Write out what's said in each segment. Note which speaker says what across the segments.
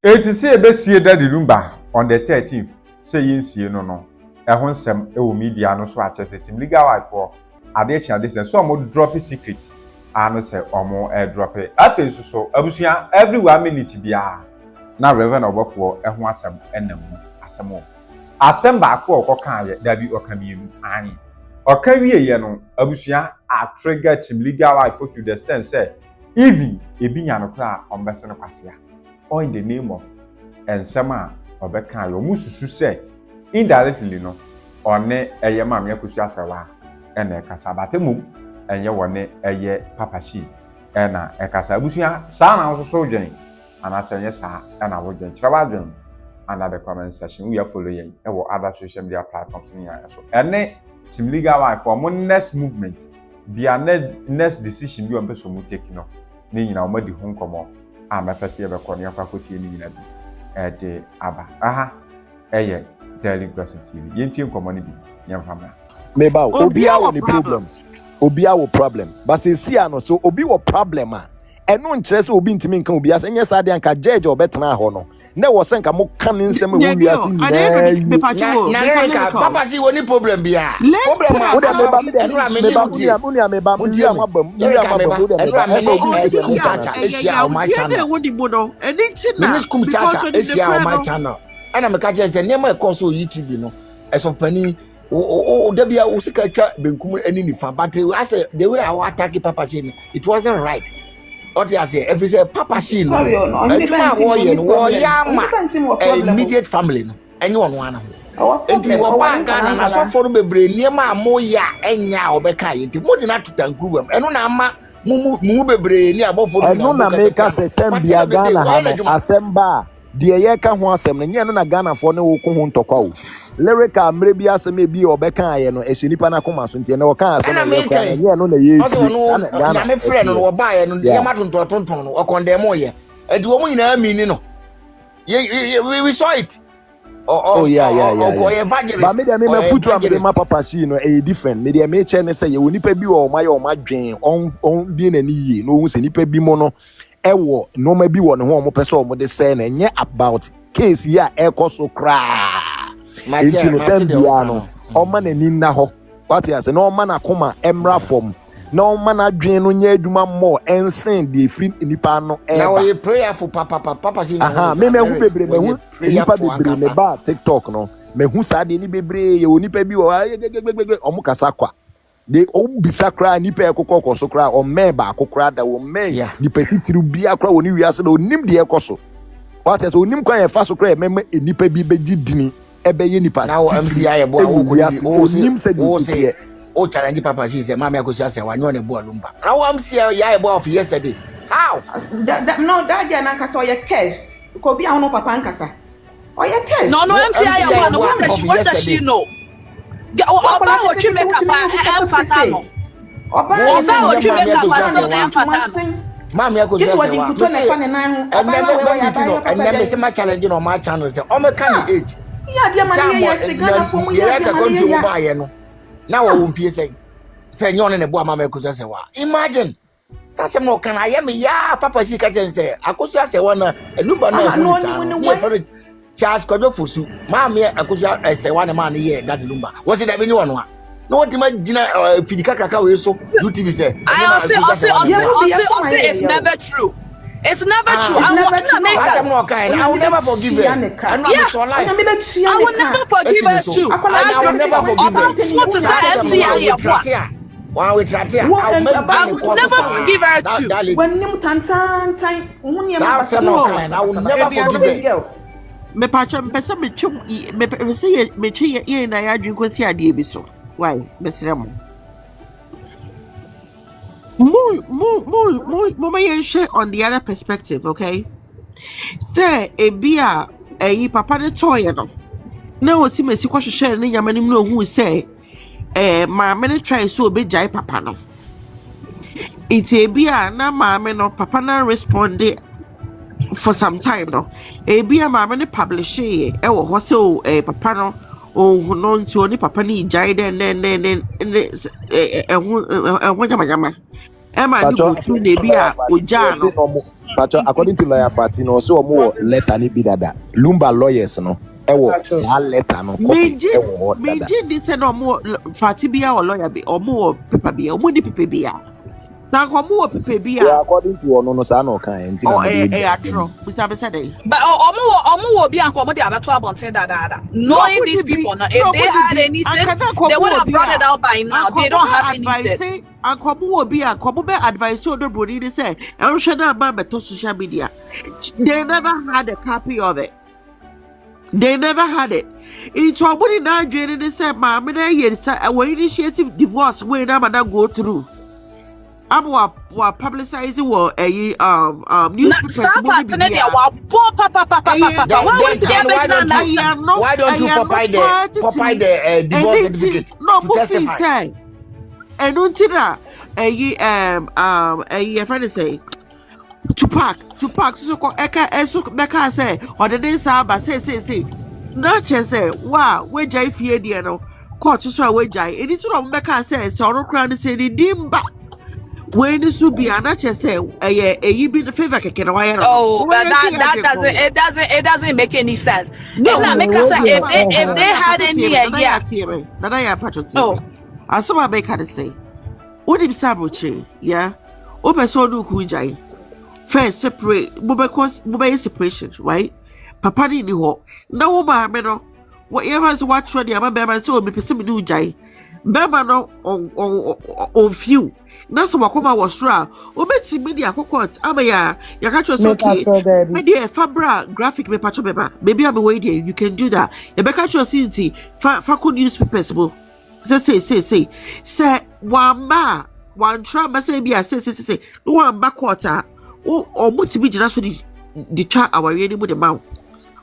Speaker 1: Eti say be sie daddy rumba on the 13th. Say yin sie no. Ehon nsem e wo media no so a chese team legal wife for ade chia de say so mo drop secret. Ano say omo drop e. Afa so abusua every 1 minute bia. Na Reverend Obofo ehon asem enam asem o. Asem ba ko okokan ye da bi okamienu an. Okawie ye no abusua a trigger team legal wife to the extent say even ebinya no kra ombese no kwasea. Or in the name of ensema obeka yo mususu say indirectly no one eye ma me Akosua Serwaa ena ekasa batemu enye wone eye papashi ena ekasa abusua sa na so so dwen ana senye sa ena wo dwen kirawa dwen under the comment section we are following e wo other social media platforms ni ya so ene team legal wife for mo next movement bia next decision bi on person mo take no ni nyina o ma di ho nkomo a mepese be kono yakwa kotie ni nyina bi de aba aha eye daily gossip TV yentie nkomo ni bi yemfama
Speaker 2: meba obia wo ni problem but say see ano so obi wo problem a eno nkyere so obi ntimi nka obi asenye sa de anka judge obetena ho no na wo senka mo kan nsem e wo wiase ni
Speaker 3: na papa si woni problem bia problem a meba Asia o my channel Asia o my channel ana me ka je se nema e course o YouTube no as of pani o da bia o sika twa benkum ani ni fa but I say the way I attack papa si it wasn't right. What you say? If you say Papa Shino, immediate family, anyone one. And you are back and I saw for the brain near my moya and ya or Bekai. The more than not to Tankuru, and on Ama Mube brain near Obofo.
Speaker 2: And no make us a Tembia Ghana, Asemba, dear Yaka Wansem, and Yana Ghana for no Kuhun Toko. Lyrica, maybe as maybe or Bekai and a Shinipana Comas and no cars and American. I'm a friend or buy and Yamaton to a tonton or Condemoya. And woman, I mean, you know, we saw it. Oh, yeah. But maybe I may put you on my papa, a different. Maybe I may channel say you will nip be or my drain on being any ye, no one's nip be mono. Ewo, no maybe one home person with the saying and yet about case ya echo so cry. My dear, oh man, and in now, what is no man a coma, emra form. No man a drain on ye do more and send the free in the panel.
Speaker 3: Now a prayer for Papa.
Speaker 2: Maybe me TikTok no. Me who said any baby, you nip be or Mukasakwa. They all be sacra, nipe coco so cry or meba cocra that will make the petit to be a crow when you ask no nim the ecoso. What has onim quite a fast cry, member in nipe be didn't. Now I'm the oh, challenge Papa, she said, Mamma Akosua, I know a boy lumba. Now I'm seeing a boy of yesterday. How?
Speaker 4: No, that Nkansah your case. Could be on Papa Nkansah. Or your case.
Speaker 5: No, what does she know? About what you make up and Fatano. About what you make up and
Speaker 3: Mammy, I could just say, and never say my challenge on my channel. Oh, my kind age. Yeah, dear, my now I won't be saying, you're in a boy, Mamma Akosua. Imagine. Some more can I am ya, Papa, she can say, Akosua say one, a Lumba, for it. Charles Kwadwo, Mammy Akosua say one man a year, that Lumba. Was it every one? No, what imagine if you can't so UTV say.
Speaker 5: I say it's never true. It's never true.
Speaker 3: I will never forgive her. I
Speaker 5: will never forgive her too.
Speaker 3: I will never forgive her.
Speaker 5: What is that?
Speaker 3: While we try to,
Speaker 5: I will never forgive her too.
Speaker 4: When you
Speaker 3: I will never forgive her.
Speaker 4: Me patch me pesa me chum me say me chi e na ya dwun kwati ade bi so why me sere mo may share on the other perspective, okay? Say a beer a papa de toy no. Now see me see what share ni yamani no who say my many try so be jai papa no. It's a beer na mama no papa na respond for some time no. A beer mama ni publish e wo so papa no oh no nti oni papa ni jai then yama Emma ni go through na bi a ojano.
Speaker 2: But according to lawyer Fatino, so more letter ni bidada. Lumba lawyers no. Ewo sa letter no copy.
Speaker 4: Meji ni say no more Fatibia or lawyer be or more paper be or money paper be. Na ko more paper be.
Speaker 2: According to ono no sa no kan enti na
Speaker 4: atro. Mr. Besade.
Speaker 5: But omo will be anko dey abato abonten da. Knowing these people now, if they had anything, they would have brought it out by now. They don't have anything.
Speaker 4: Anko will be a couple advice so the brody they say. I should not buy social media. They never had a copy of it. They never had it. It's somebody now joining they said, "Mama, I initiative divorce when I'm gonna go through." I'm what publicizing what a newspaper.
Speaker 5: Why
Speaker 3: don't you Popeye the divorce certificate to testify?
Speaker 4: And until that, a friend say Tupac so Eka say or the day Saba say not just say wow we jai fear dear no court so we jai and it's not Mecca says so crown say the dimba when this will be an say you be the favor can
Speaker 5: oh but that doesn't make any sense. No, if they had any
Speaker 4: oh I saw my make her say what if Saboche yeah open so do kujai first separate mobile separation right papa ni ho na wo ma me no whatever is what trade am be so be pese me do jai be ma no on few na so wakoma was stra obeti media court amaya ya ka cho so okay me dey fabra graphic me pacho beba baby am wey there you can do that you be ka cho sinti fa newspapers bo say wamba one try me say bia say no wamba quarter o mutibi jina so the cha our we ni mu the man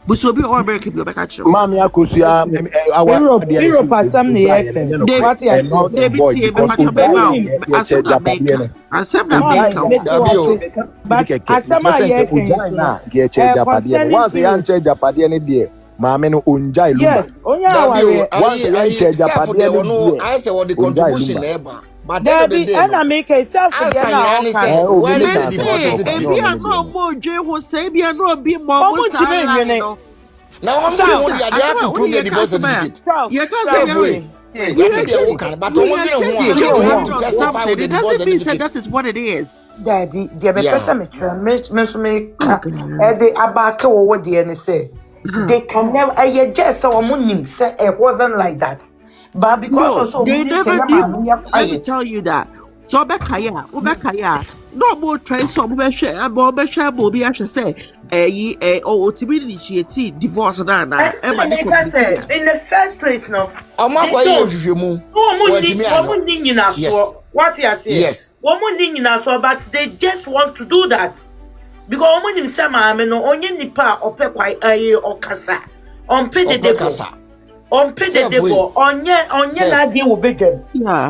Speaker 4: buso bi o America bi o be ka kire
Speaker 2: mami Akosua
Speaker 6: Europe asam ne ye what ya
Speaker 4: David tie be pacho be asem na make
Speaker 6: but asam aye
Speaker 2: na ge che japade once yan che japade ne de maame no onjai lumba
Speaker 6: yes onya aware
Speaker 2: once yan che japade no
Speaker 3: I say what the contribution eba but
Speaker 6: Debbie and make self again now
Speaker 3: when is the divorce
Speaker 4: certificate no more je ho say bia no bi mo
Speaker 3: now they have to prove the divorce certificate
Speaker 4: you can't say
Speaker 3: but
Speaker 4: it doesn't mean that is what it is.
Speaker 6: Debbie, the person me the abake wo de ne say they can never just so munim say it wasn't like that. But because also
Speaker 4: they never did. Let me tell you that. So Obekaya, no more try so Obesha be actually say or to be initiated divorce na
Speaker 6: in the first place no. What you say?
Speaker 3: Yes.
Speaker 6: But they just want to do that. Because woman say maame no onye nipa ope kwai okasa. On pay the debo. On pay the debo. Onye na dey wo begem.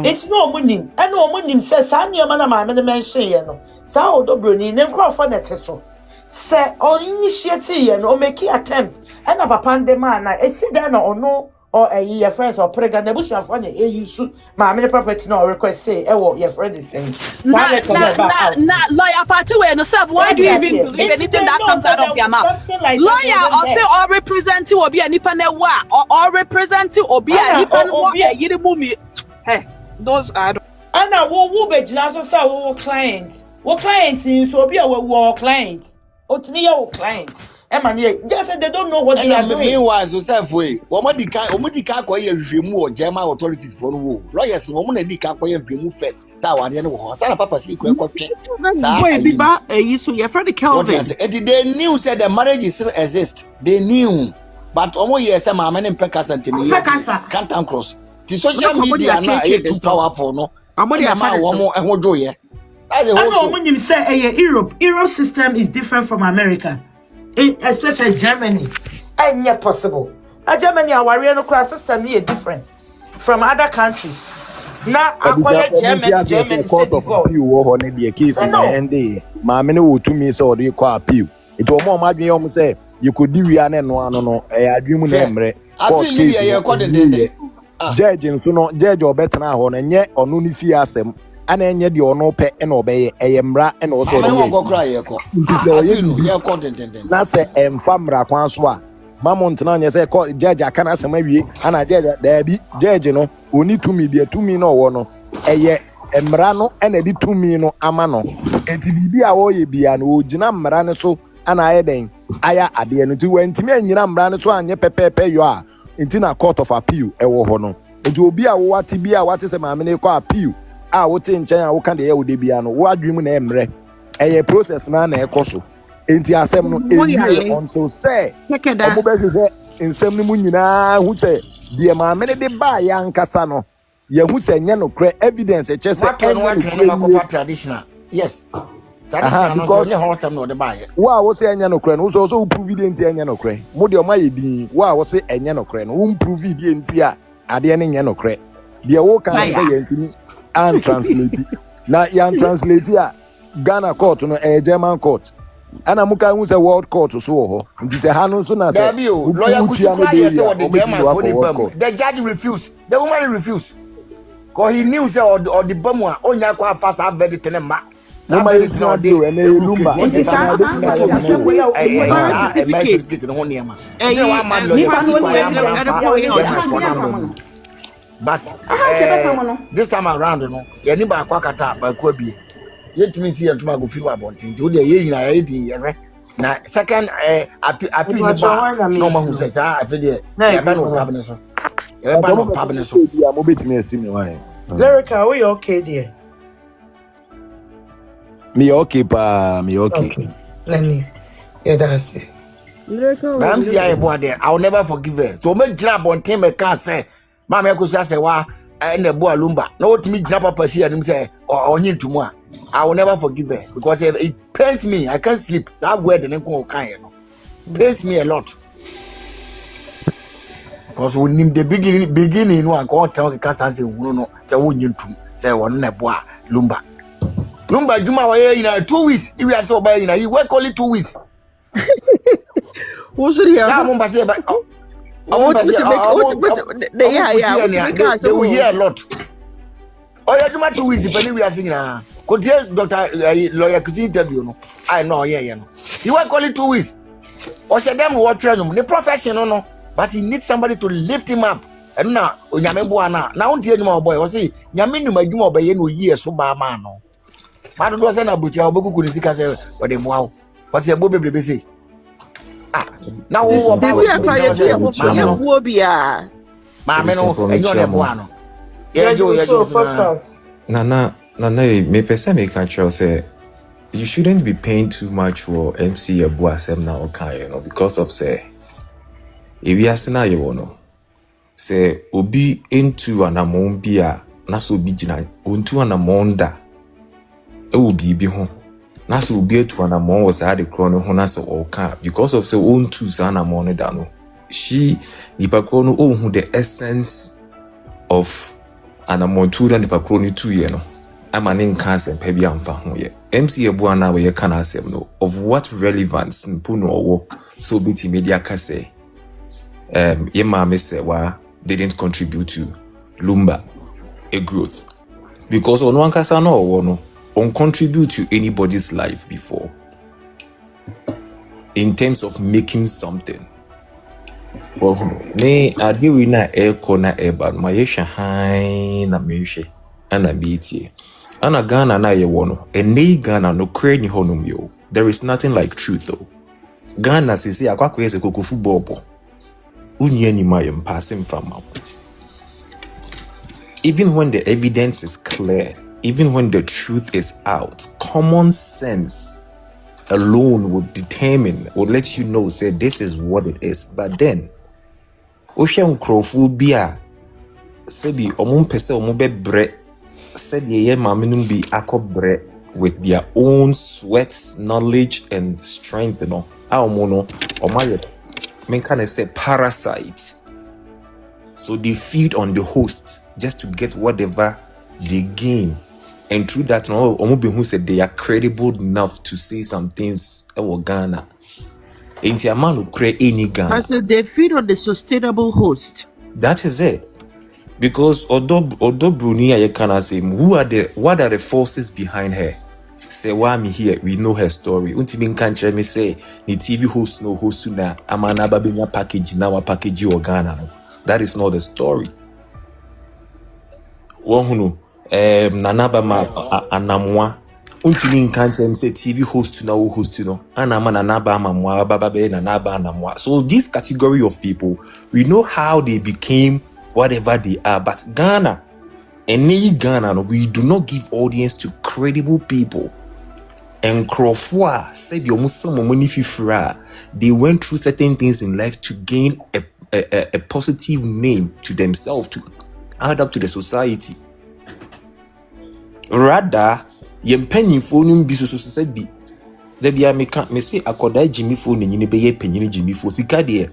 Speaker 6: It's no munim. And no munim say sa nioma na maame no mention ye no. Sa odobroni ne nkrofo na teso. Say on initiate ye no make attempt. And na papa ndema na esi there na ono or your friends or pregnant nebusu for the use maame property no request e wo your friend is saying.
Speaker 5: Nah, lawyer party we no serve. Why do you even believe anything that comes out of your mouth? Lawyer also or represent you obi anipa na wa or represent you obi anipa no wo yiri mumi. Hey, those are
Speaker 6: ana wo be jina so say wo client. Wo client in so obi a wo client. Otini your client. Just said they don't know what they are doing.
Speaker 3: Meanwhile, so self-way. Omodika koye hwehwemu or German authorities for no lawyers. Omodika koye hwehwemu first. Sa wade no ho. Sa papa shi kwekotwe.
Speaker 4: Sa boy biba so your friend Kelvin.
Speaker 3: They knew said the marriage still exists. They knew. But omo ye say maame ne mpekasa ntini. Can't cross. The social media na too powerful no.
Speaker 4: Amodi afa
Speaker 3: omo ehwojo ye. That's the whole
Speaker 6: show. When you say Europe system is different from America. Especially Germany, and yet possible. Germany, our class system is different from other countries. Now, Germany
Speaker 2: court of appeal or the case in the end. My many will to me so they call appeal. It was more madly say you could do no. I dream in court case. Judge and so no judge or better now on and yet or no if you ask them. ana enye de ono pe na obeye eyemra na o so
Speaker 3: Mama
Speaker 2: no
Speaker 3: no go cry ye ko.
Speaker 2: nti se oye
Speaker 3: No, ye ko den.
Speaker 2: na se emfa mra kwan so a mamont na onye se judge aka na asema wie ana judge da bi judge no oni tumi bi atumi no wo no eye emra no na di tumi no ama no enti bibi a wo ye bia no ogina mra ne so ana aye den aya ade no ti wantimi anyira mra ne so anye pepepe yo a enti na court of appeal ewo ho no enti obi a wo wate bi a wate se maame ne ko appeal a wote nchen a wo kan de ye wo de bia no wo adwum na emre eye process na ekoso enti asem no ewie until say omo be hwe nsem no mu nyina hu say de maame ne de ba ya nkasa no ye hu say nya no kre evidence che say
Speaker 3: enye traditional. Yes. Traditional no so nya ho sem no de ba ye.
Speaker 2: Wa wo say enya no kre no so prove enti enya no kre mo de o ma ye din wa wo say enya no kre no wo prove enti a ade ne nya no kre de wo kan say ye ntini and translate na yan translate a Ghana court no German court ana muka hu say world court so ho nti say ha no so na say
Speaker 3: lawyer Kusukura yes say the German for the bam the judge refused, the woman refused because he knew say or the bam a onya kwa fast have verdict ne ma
Speaker 2: no ma is not do and lumba
Speaker 3: but this time around no ye ni ba kwa kata ba kwa bi yetumi si yentuma go fi wa bontin to de ye nyina ye din ye na second appeal ni ba no ma hu say sa afede ye ba no pabne so ye ba no pabne so
Speaker 2: ya mo betimi asimi wa
Speaker 6: Lyrica, we okay there?
Speaker 2: Me okay pa, me okay.
Speaker 6: Nani? Yeah, that's it.
Speaker 3: I'm see I boy there. I will never forgive her. So me jina bontin me can say, Mama Akosua say wa na boy lumba. No what me jina papa see and him say onyin to mo. I will never forgive her because it pains me. I can't sleep. That word and go kan no. Pains me a lot. Because when him the beginning no go tell the cancer say no say onyin to say one na boy lumba. Lumba Juma wa ye ina 2 weeks. If we are so by ina, he work only 2 weeks.
Speaker 4: What's the year?
Speaker 3: Yeah, Mumba say, they will hear a lot. Oh, yeah, Juma 2 weeks. If we are singing, could hear Doctor Lawyer Kusi interview. No, I know, yeah. He work only 2 weeks. Or say them what train the professional, no, but he needs somebody to lift him up. And now, Nyamembuana, now, dear boy, or say, Yaminu, my Juma by no years so bad man. I don't know na bucha oboku kunisika say o de moa o se bobe bebe say na wo ba wo
Speaker 4: bia
Speaker 3: ma me no enyo le boa no ye jo
Speaker 7: nana me pesa me can tell say you shouldn't be paying too much for MC Abu Asem na okay, you know, because of say if you asina ye wono say obi into anamon bia na so bi gina ontu anamon da e will be home. Na so be to an amon was had the chrono honas or car because of so own two son amon dano. She Nipakrono who the essence of an amontura Nipakrono 2 year no. I'm an Nkansah pebi amfa ho ye. MC Abuana we can asem no of what relevance Mpuno or so biti media kase Yema Serwaa didn't contribute to Lumba a growth. Because on one Nkansah no contribute to anybody's life before in terms of making something. Well, me adiwi na eko na eba ma yesha hai na meshe ana biti ana Ghana na ye wono ene Ghana no kre ni honum yo. There is nothing like truth though. Ghana sisi akwakọ yese koko football bo unye ni ma yem passing from up. Even when the evidence is clear, even when the truth is out, common sense alone would let you know, say this is what it is. But then, Ocean Crowphobia, Sebi, Omumpese, Omobe said ye maminum be akobre with their own sweat, knowledge, and strength, you know. Aomono, Omaye, men can say parasite. So they feed on the host just to get whatever they gain. And through that, who said they are credible enough to say some things about Ghana. Ain't a man who create any Ghana.
Speaker 4: I said they feed on the sustainable host.
Speaker 7: That is it. Because although Bruni Ayekana say, what are the forces behind her? Serwaa me here, we know her story. Untimin country me say, the TV host no host na amana babinya package now a package you Ghana. That is not the story. Wohunu nanaba ma anamwa. Untimin country me say TV host na host no. Anama nanaba amamwa bababe nanaba anamwa. So this category of people, we know how they became whatever they are, but Ghana, Ghana, we do not give audience to credible people. And Kwadwo said, they went through certain things in life to gain a positive name to themselves, to add up to the society. Rather, penny phone be so said be. There be a me say akoda Jimmy phone in be penny Jimmy for sika there.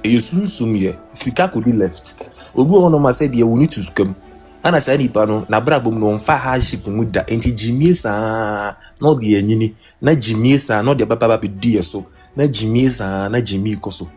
Speaker 7: You soon ye sika could be left. Obu ono ma said we need to scam. And as any pano na brabum no fa hardship with that anti Jimmy sa not the enyini na Jimmy sa not the papa be dear so na Jimmy sa na Jimmy koso.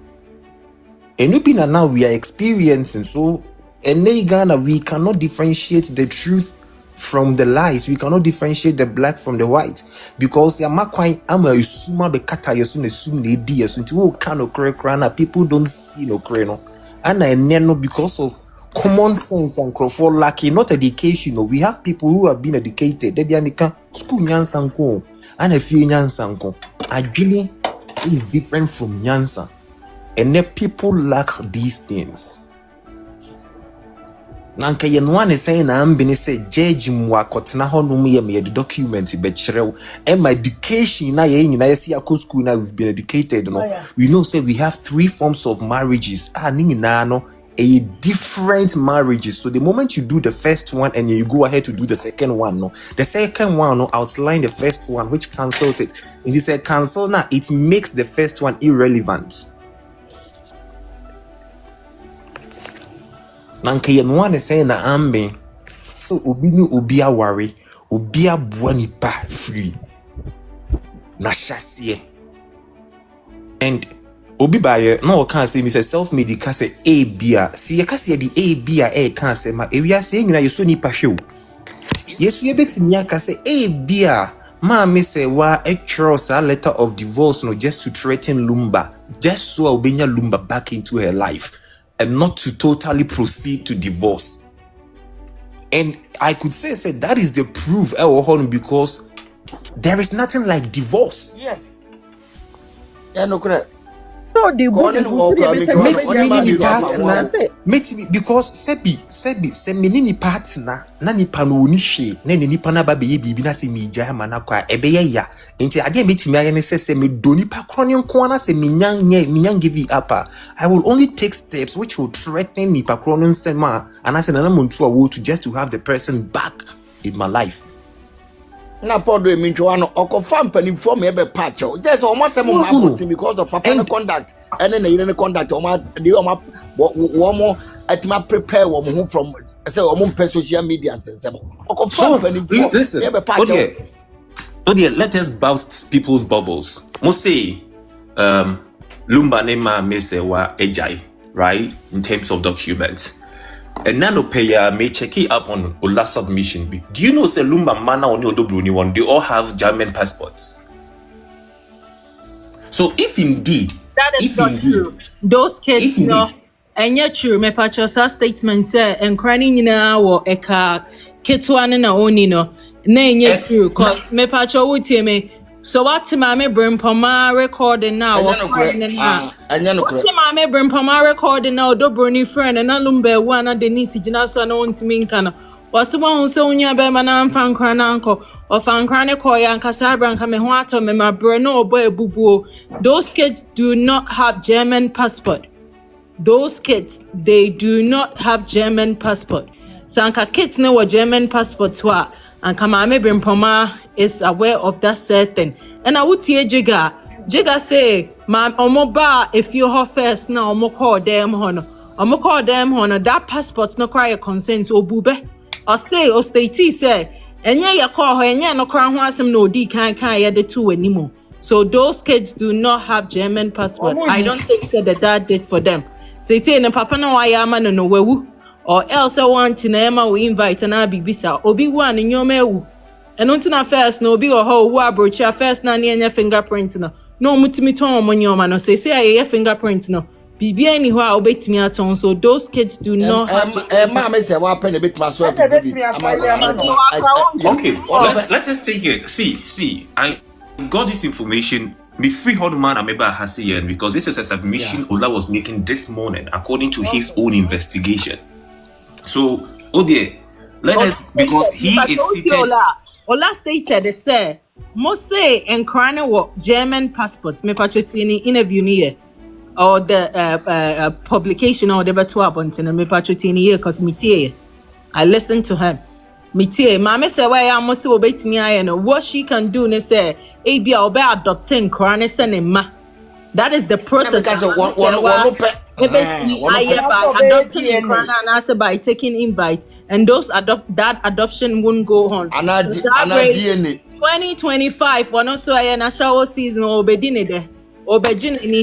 Speaker 7: And we been now we are experiencing so and Ghana we cannot differentiate the truth from the lies. We cannot differentiate the black from the white because ya makwai ama isuma be kata yesu na sum na edi yesu nti wo ka no kre na people don't see no kre no and no because of common sense and for lucky not education. We have people who have been educated. They be amika school nyansa nko and a few nyansa nko. Agili is different from nyansa, and the people lack these things. Nanka yenwane saying na ambini say judge mwakotna ho no me the document be chrew and my education na ye nyina ye see Akosua na we've been educated no. We know say we have 3 forms of marriages nyina no a different marriages. So the moment you do the first one and you go ahead to do the second one, no, the second one no outline the first one which cancelled it. It is a cancel now. It makes the first one irrelevant. Nanka yenwane saying na ambe. So ubia worry, ubia buani pa free. Na shasiye. And obi baye no can say me say self-made can say a bia see you can say the a bia can say ma we are saying na you so ni pasho yes we betimi aka say a bia ma me say wa cross a letter of divorce no just to threaten Lumba just so obenya Lumba back into her life and not to totally proceed to divorce. And I could say that is the proof because there is nothing like divorce.
Speaker 3: Yes. Yeah, no correct.
Speaker 4: No, the
Speaker 7: because sebi partner na nipa no ni hwe na ne nipa na ba be bibi na se mi gya ma na kwa ebe ya nti ade metimi aye ne se me do nipa kro ne nko na se minyan give it up. I will only take steps which will threaten nipa kro no nsema and I say na muntu awo to just to have the person back in my life.
Speaker 3: Na podo eminchwa no okofa mpanimfo me be patch o just almost say mo because of papa no conduct and then you conduct o ma dey o ma wo atima prepare wo mo from say o mo social media and say okofa mpanimfo me be patch
Speaker 7: o let us burst people's bubbles. Mo say Lumba nema me say wa ejai, right, in terms of documents. And nano payer may check it up on Ola submission. Do you know say Lumba Mana or Odobruni one? They all have German passports. So if indeed
Speaker 5: that is not true, those kids no, and yet true. Me pachosa statement say and crying na wo eka ketwane na oni no na enye true cause me pacho wutie me. So what mama bring poma recording now? What mama bring poma recording now? Dobroni friend and Lumbe one and Denise Jinaso no want to mean kana. Was the one who saw you be man fan crananko or fan chronicle and Casabran come water me my breno boy bubu. Those kids do not have German passport. Those kids they do not have German passport. Sanka kids know what German passports were. And Kamame Brimpoma is aware of that certain. And I would see Jiga say, "Ma omoba if you have first now, omo call them honor. Omo call them honor. That passport's no cry consent or bube. Or stay T say, and yeah, you call her and yeah, no crown wasn't no D can't the two anymore. So those kids do not have German passport. I don't think that dad did for them. So it's in a papa no I am no wewu. or else want to Nema we invite an abibisa, obi one in your mew. And until first no be or ho wabrocha first nanny and your fingerprint no mutimiton on your man say a fingerprint no. Bibi anywhere obey me at on, so those kids do not have
Speaker 3: Mamma say what pen a bit myself.
Speaker 7: Okay, let us take it. See, I got this information. Be free hold man Ameba Hasian because this is a submission Ola was making this morning according to his own investigation. So, Ode, let us because he is seated.
Speaker 5: Ola stated they say most say and crying what German passports me pachotini interview near or the publication or whatever to abontin and me pachotini here cause me I listened to him. Me mama say why I must obey me I know what she can do ne say AB I'll be adopting crying ma. That is the process. By adopting in Ghana and also by taking invite, and those that adoption won't go on. 2025, one also a Ashawo season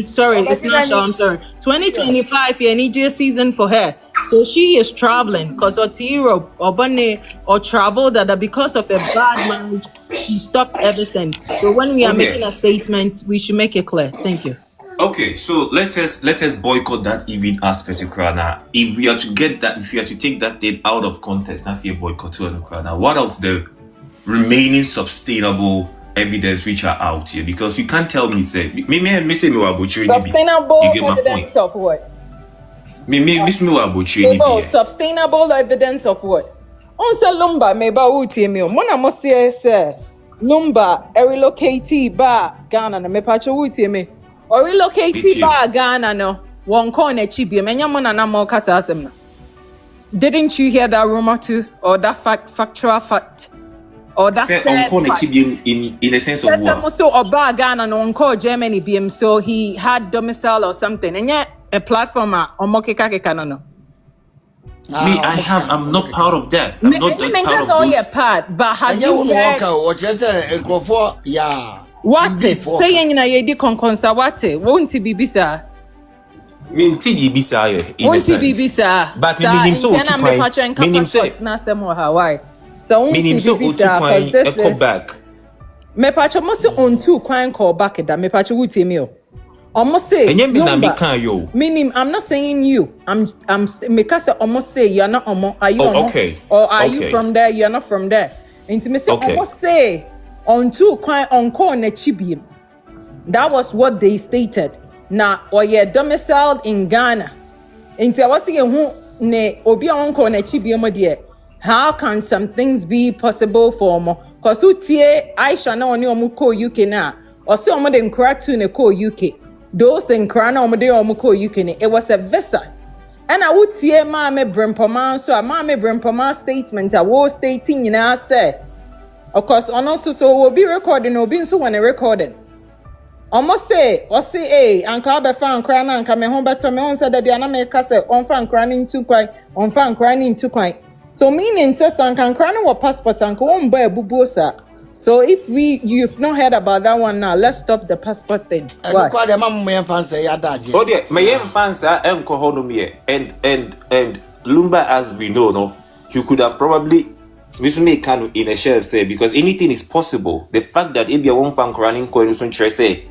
Speaker 5: sorry, it's not Ashawo, I'm sorry. 2025 Nigeria season for her. So she is traveling because of Europe or Bunny or travel that because of a bad marriage, she stopped everything. So when we are making a statement, we should make it clear. Thank you.
Speaker 7: Okay, so let us boycott that even aspect of Krana. If we are to get that, if we are to take that date out of context, that's a boycott to Krana. What of the remaining sustainable evidence which are out here? Because you can't tell me say me say me wa butchering.
Speaker 5: Sustainable evidence of what? Sustainable evidence of what? On say lumba me ba uti me. Mona mo say lumba relocate ba Ghana na me pacho uti me. Or relocate ba Ghana no one corner chibia menyamona na mo kasa asem na. Didn't you hear that rumor too or that factual fact or that said
Speaker 7: in a sense of what?
Speaker 5: So oba Ghana no on Germany BM so he had domicile or something and yet a platform omokeka no.
Speaker 7: I'm not part of that. I'm not that part of those.
Speaker 5: Part, but have you heard? What if saying na yedi Nkansah what won't be bisa?
Speaker 7: Minti bisa
Speaker 5: won't be bisa.
Speaker 7: But meaning so to point. Meaning say
Speaker 5: na semo Hawaii. So
Speaker 7: meaning so to point a call back.
Speaker 5: Me pacho mo se on two kwan call back da me pacho wuti me o. Almost say meaning I'm not saying you. I'm because I almost say you're not are you
Speaker 7: okay.
Speaker 5: Or are you from there? You're not from there. Intimacy almost say on two quite on call nechibium. That was what they stated. Now or you're domiciled in Ghana. Into I was saying who ne obi on call nechibium dear. How can some things be possible for more? Cause who tie Aisha na oni omuko UK na or so omo den kra to ne ko UK. Those in Krana Omode Omuko UK, it was a visa. And I would see Mamma Brempoma, so a Mamma Brempoma statement, I was stating in our say. Of course, on also so will be recording or being so when a recording. Almost say, or say, Uncle Befa Krana and come home back to me on said that Biana make us on fan crying too quite, on fan crying too quite. So meaning says Uncle Krana or passport and go on by Bubosa. So if you've not heard about that one now, let's stop the passport thing. Why?
Speaker 7: Oh dear, my fans are and Lumba, as we know, no, you could have probably can in a shell say because anything is possible. The fact that Abia won't fan running coin say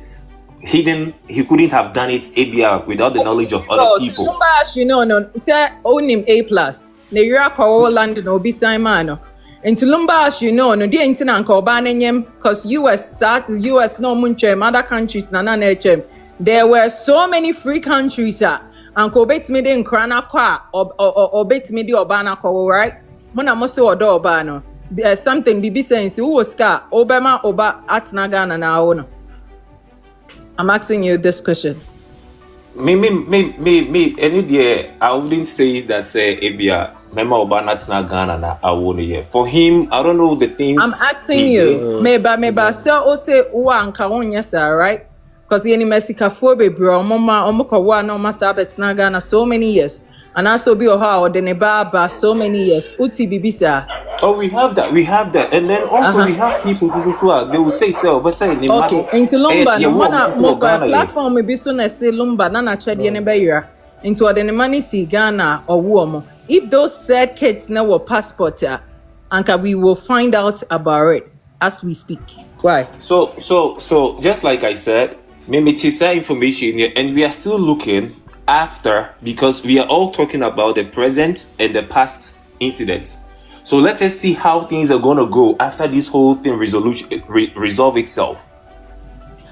Speaker 7: hidden, he couldn't have done it Abia without the knowledge of other people.
Speaker 5: Lumba, as you know, no, say own him A+. The Iraq or London or Bisaimano. And to Lumba, as you know, no, dear internet because US no munchem, other countries, there were so many free countries, and Kobet made in Krana Kwa or Bet Midi or Bana Kwa, right? Mona Moso or Dobano. Something BB saying, who was Ska, Obama, Oba, at Nagana now. I'm asking you this question.
Speaker 7: Me, any day, I wouldn't say that say Abia. For him, I don't know the things.
Speaker 5: I'm asking you. Maybe so say one kaonya right? Because the Mexica phobia bro, mama omoka no masabet Ghana so many years. And also be how the Nebaba so many years. Uti bibisa.
Speaker 7: Oh, we have that. And then also we have people who they will say so, but say
Speaker 5: okay, into Lumba, no one platform maybe soon I say Lumba, nana chedi nebeira. Into the money see Ghana or Womo.
Speaker 8: if those said kids now were passport, Anka, we will find out about it as we speak. Why?
Speaker 7: So just like I said, maybe it's that information here, and we are still looking after, because we are all talking about the present and the past incidents. So let us see how things are gonna go after this whole thing resolve itself.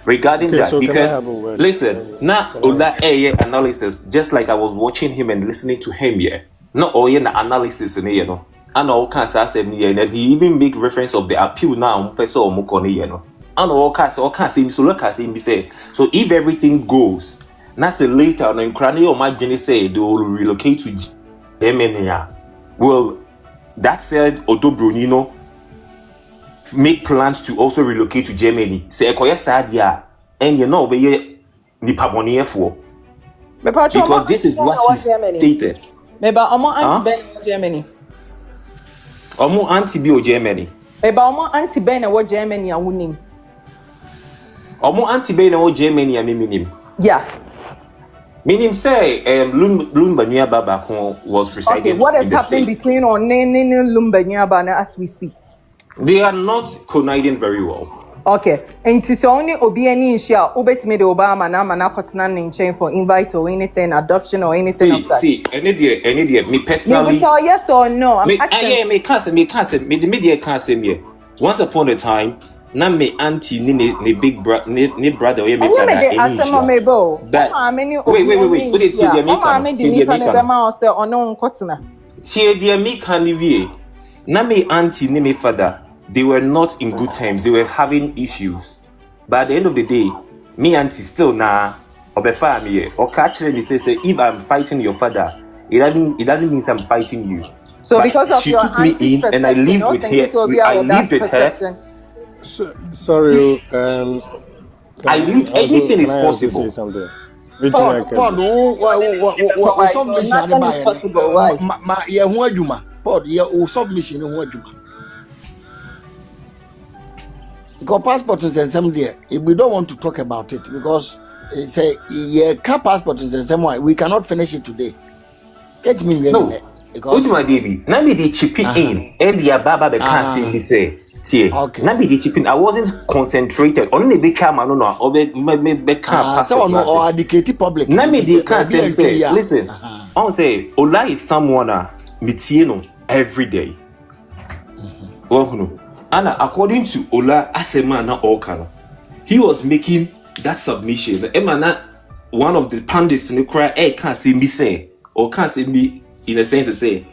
Speaker 7: Regarding that, so because listen, now all that analysis, just like I was watching him and listening to him here, not all the analysis in you know, and all kinds of said and he even make reference of the appeal now, person or mukoni, you know, and all kinds so look at him say, so if everything goes, now say later on in Cranny or my Jenny say they will relocate to Germany. Well, that said, Odo Brunino make plans to also relocate to Germany. Say Ekoya Sadia, and you know where Nipabonier for. Because this is what he stated.
Speaker 8: Maybe Omo anti-Ben Germany.
Speaker 7: Omo anti-Bio Germany.
Speaker 8: Maybe Omo anti-Ben or Germany are winning.
Speaker 7: Omo anti-Ben or Germany are meaning.
Speaker 8: Yeah.
Speaker 7: Meaning say Lumbania Baba was residing.
Speaker 8: Okay, what is happening between Lumbania as we speak?
Speaker 7: They are not conniving very well.
Speaker 8: Okay, and it's only Obiani Shia, Obet made Obama, Namana Cotnan in chain for invite or anything, adoption or anything.
Speaker 7: See, any day, me personally.
Speaker 8: Yes or no?
Speaker 7: Me can't say, me the media can't say me. Once upon a time, na me auntie ni big brother ni brother or me father any issue. But wait. What did see the American? Na me auntie ni me father. They were not in good terms. They were having issues. But at the end of the day, me auntie still Obofo me or catch me say if I'm fighting your father, it doesn't mean I'm fighting you.
Speaker 8: So
Speaker 7: but
Speaker 8: because of
Speaker 7: she
Speaker 8: your
Speaker 7: took me in and I lived with her. I lived with her.
Speaker 9: Sorry,
Speaker 7: I lived. Anything is possible.
Speaker 3: Because passport is some there. If we don't want to talk about it, because it's a car passport is the same way. We cannot finish it today. Get me
Speaker 7: no. Because my baby, now me they chipping in. Every baba be can't see me say. Okay. Now me they chipping. I wasn't concentrated. Only be camera no. Or be car
Speaker 3: passport. Someone or educated public.
Speaker 7: Now me they can't say. Listen, I say Ola is someone me every day. Oh no. And according to Ola Asemana Okala, he was making that submission. Emana, one of the pundits in the cry, can't see me say, or can't see me in a sense to say,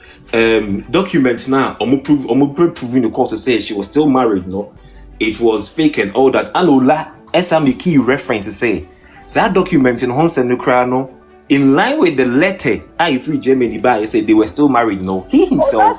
Speaker 7: documents now, proving the court to say she was still married, no? It was fake and all that. And Ola Esame key reference to say, that document in Honsen the cry, no? In line with the letter, I free Germany by said they were still married, no? He himself.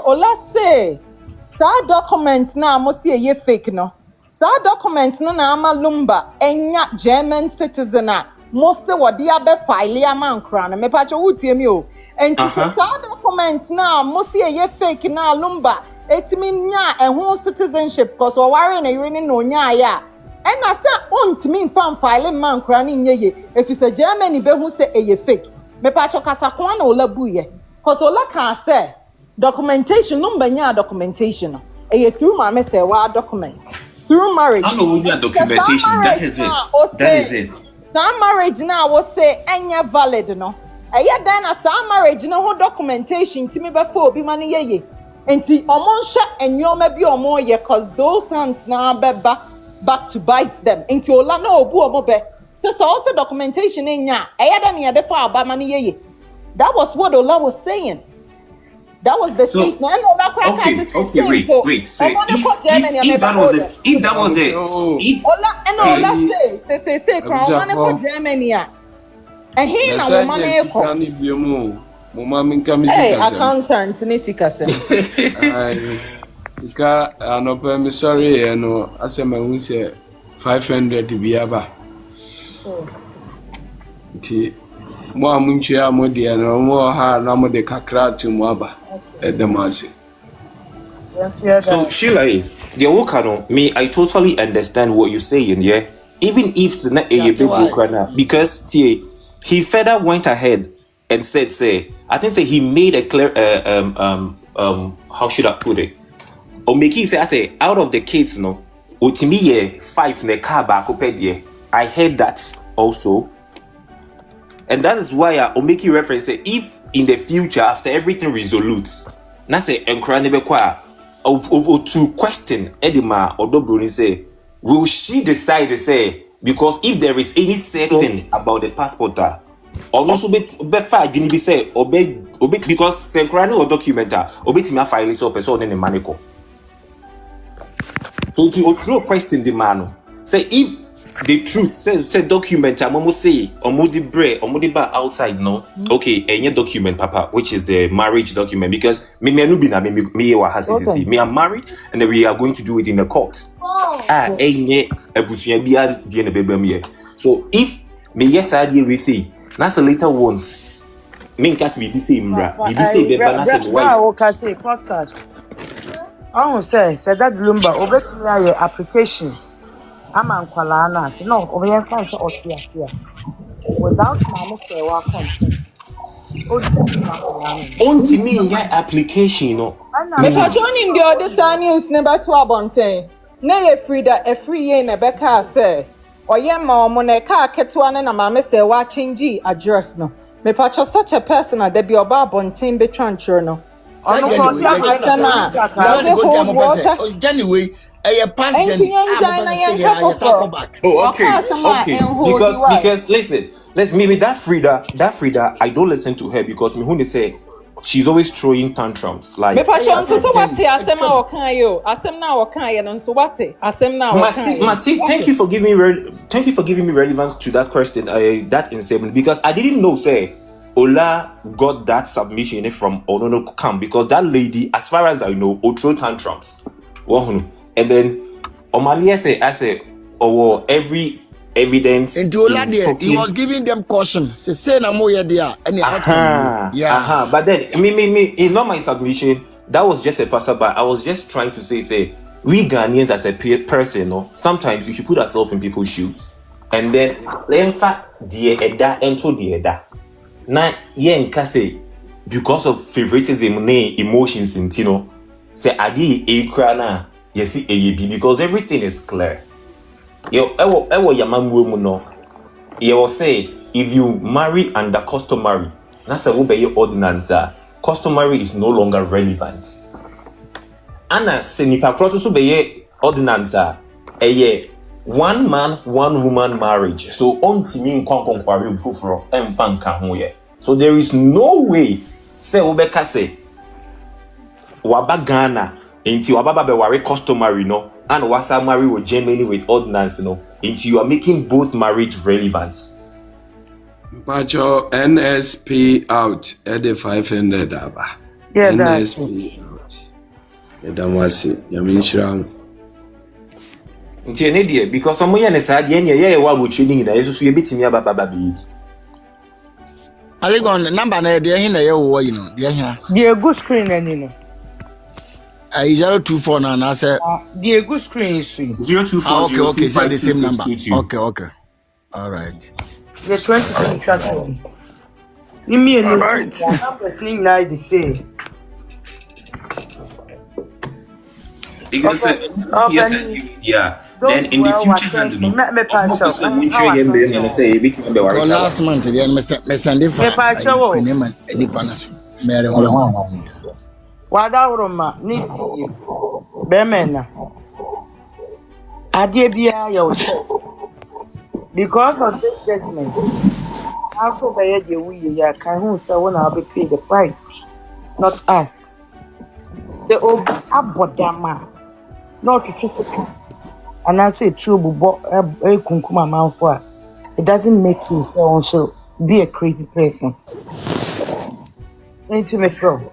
Speaker 8: Ola say, sa document na mo see ye fake no. Sa document no na ama lumba enya German citizen a mo se wodi abe file ama nkra na me pacho wutie mi o. Enti sa document na mo see ye fake na lumba etimi nya ehun citizenship cause o ware na yire ni no nya ya. And I said, me fan file man crying ye. If it's a Germany, be who say a fake. Me pacho kasakwana ola buye. Cause ola can say documentation, number documentation. A through my Serwaa document. Through marriage.
Speaker 7: I know we need documentation. That is it. That is it.
Speaker 8: Some marriage now will say enya valid no. Aya then a some marriage no whole documentation to me before be money ye. Enti omonsha and you maybe or more ye cause those hands now back to bite them into ola no obu omobe so also documentation in ya that was what Ola was saying. That was the statement.
Speaker 7: Okay, wait. Say if that was it,
Speaker 8: Ola say crown for Germany and he na woman hey accountant ni sikase
Speaker 9: Ika anope me sorry no asema hu se 500 biaba. Ti mo amunchia mo de no mo ha na mo de kakra tu mo aba edemase.
Speaker 7: So Sheila is the Wokano, me I totally understand what you're saying, yeah. Even if it's not a big because he further went ahead and said, say, I think say he made a clear how should I put it? Or making say, I say, out of the kids, no, utimi 5 ne car back I heard that also. And that is why I make you reference say, if in the future, after everything resolutes, na say encourage or to question Edima or Dobroni say, will she decide to say, because if there is any certain about the passport, or also be far be say obey because Senkrani or documenta obey to me file so person in the manico. So to throw question the man say if the truth say document amomo say omodi bre omodi ba outside no okay any document papa which is the marriage document because me no be na me wa hasisi me am married and then we are going to do it in the court any ebusuya bia die na bebam here. So if me yes idea we say na so later once me nkasi bibi say mbra bibi say beba na say wife
Speaker 6: okay say podcast say that lumba obetumi your application ama nkwala na say no obeyen kan say oti afia without mama Serwaa consent
Speaker 7: onti me your application no
Speaker 8: me patroni ndi ode san news ne beto abonten na ye frida e free ye na beka say oye ma omo na ka ketewa ne na mama Serwaa change address no me patro such a person that be oba abonten be twanchiro no ono ko
Speaker 3: anyway past
Speaker 7: because listen maybe that Frida I don't listen to her because me who say she's always throwing tantrums like Mati, thank you for giving me relevance to that question that in because I didn't know say Ola got that submission from Onono Kam because that lady, as far as I know, throw tantrums. And then Omalia say, oh, every evidence.
Speaker 3: And to Ola there, he was giving them caution. Say na mo there any outcome. Yeah.
Speaker 7: But then me, in not my submission, that was just a passerby. I was just trying to say, we Ghanaians as a person, no, sometimes we should put ourselves in people's shoes. And then lemfa die eda ento die eda. Na yen kase because of favoritism ne emotions intino say adi e kra na yesi eyebi because everything is clear. Yo ewo yamamwe mu no ye will say if you marry under customary na say wo be your ordinance customary is no longer relevant. Ana se nipa kroto so be your ordinance eye one man one woman marriage so ontimi nkonkonkware fufuro emfa nka ho ye. So there is no way say Obeka say waba Ghana until wababa be ware customary no and wasa marry with Germany with ordinance no until you are making both marriage relevant.
Speaker 9: Pacho NSP out at the 500 aba. Yeah, NSP out. Edamwasi yaminshira.
Speaker 7: Until any because some way na say dey wa go trading na yeso so ye betimi aba bi.
Speaker 3: Aligon number na dey hin na ye wo you know dey hin
Speaker 6: the good screen any no
Speaker 3: 024 na say
Speaker 6: the good screen is
Speaker 7: 024
Speaker 3: okay the same number okay all right
Speaker 6: the 20 track me all right number thing na the same
Speaker 7: because yeah then in the future handle
Speaker 3: last month me send it for
Speaker 6: Wadawroma ni bemena ade bia your choice because of this judgment after by the we ya can who say when I be pay the price not us say oh abodama not to choose and I say true bo kunkuma manfo it doesn't make you so be a crazy person intimate so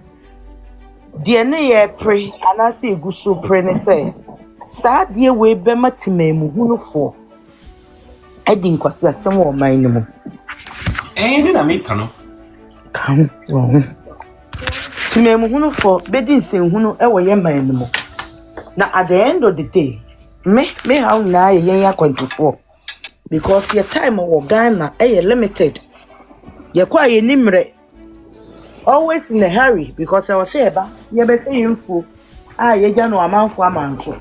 Speaker 6: the na pray and I say go so pray ne say sa de we be matimemu hunufo I didn't kwasi asem wo man ni mu
Speaker 7: ni na me kanu
Speaker 6: kan wo timemu hunufo be din sen hunu e wo ye man ni mu na at the end of the day me how na ye yan kwantufo because your time wo Ghana limited ye kwa ye nimre always in a hurry because I was say ba ye be say info ye gya no amanfo amanfo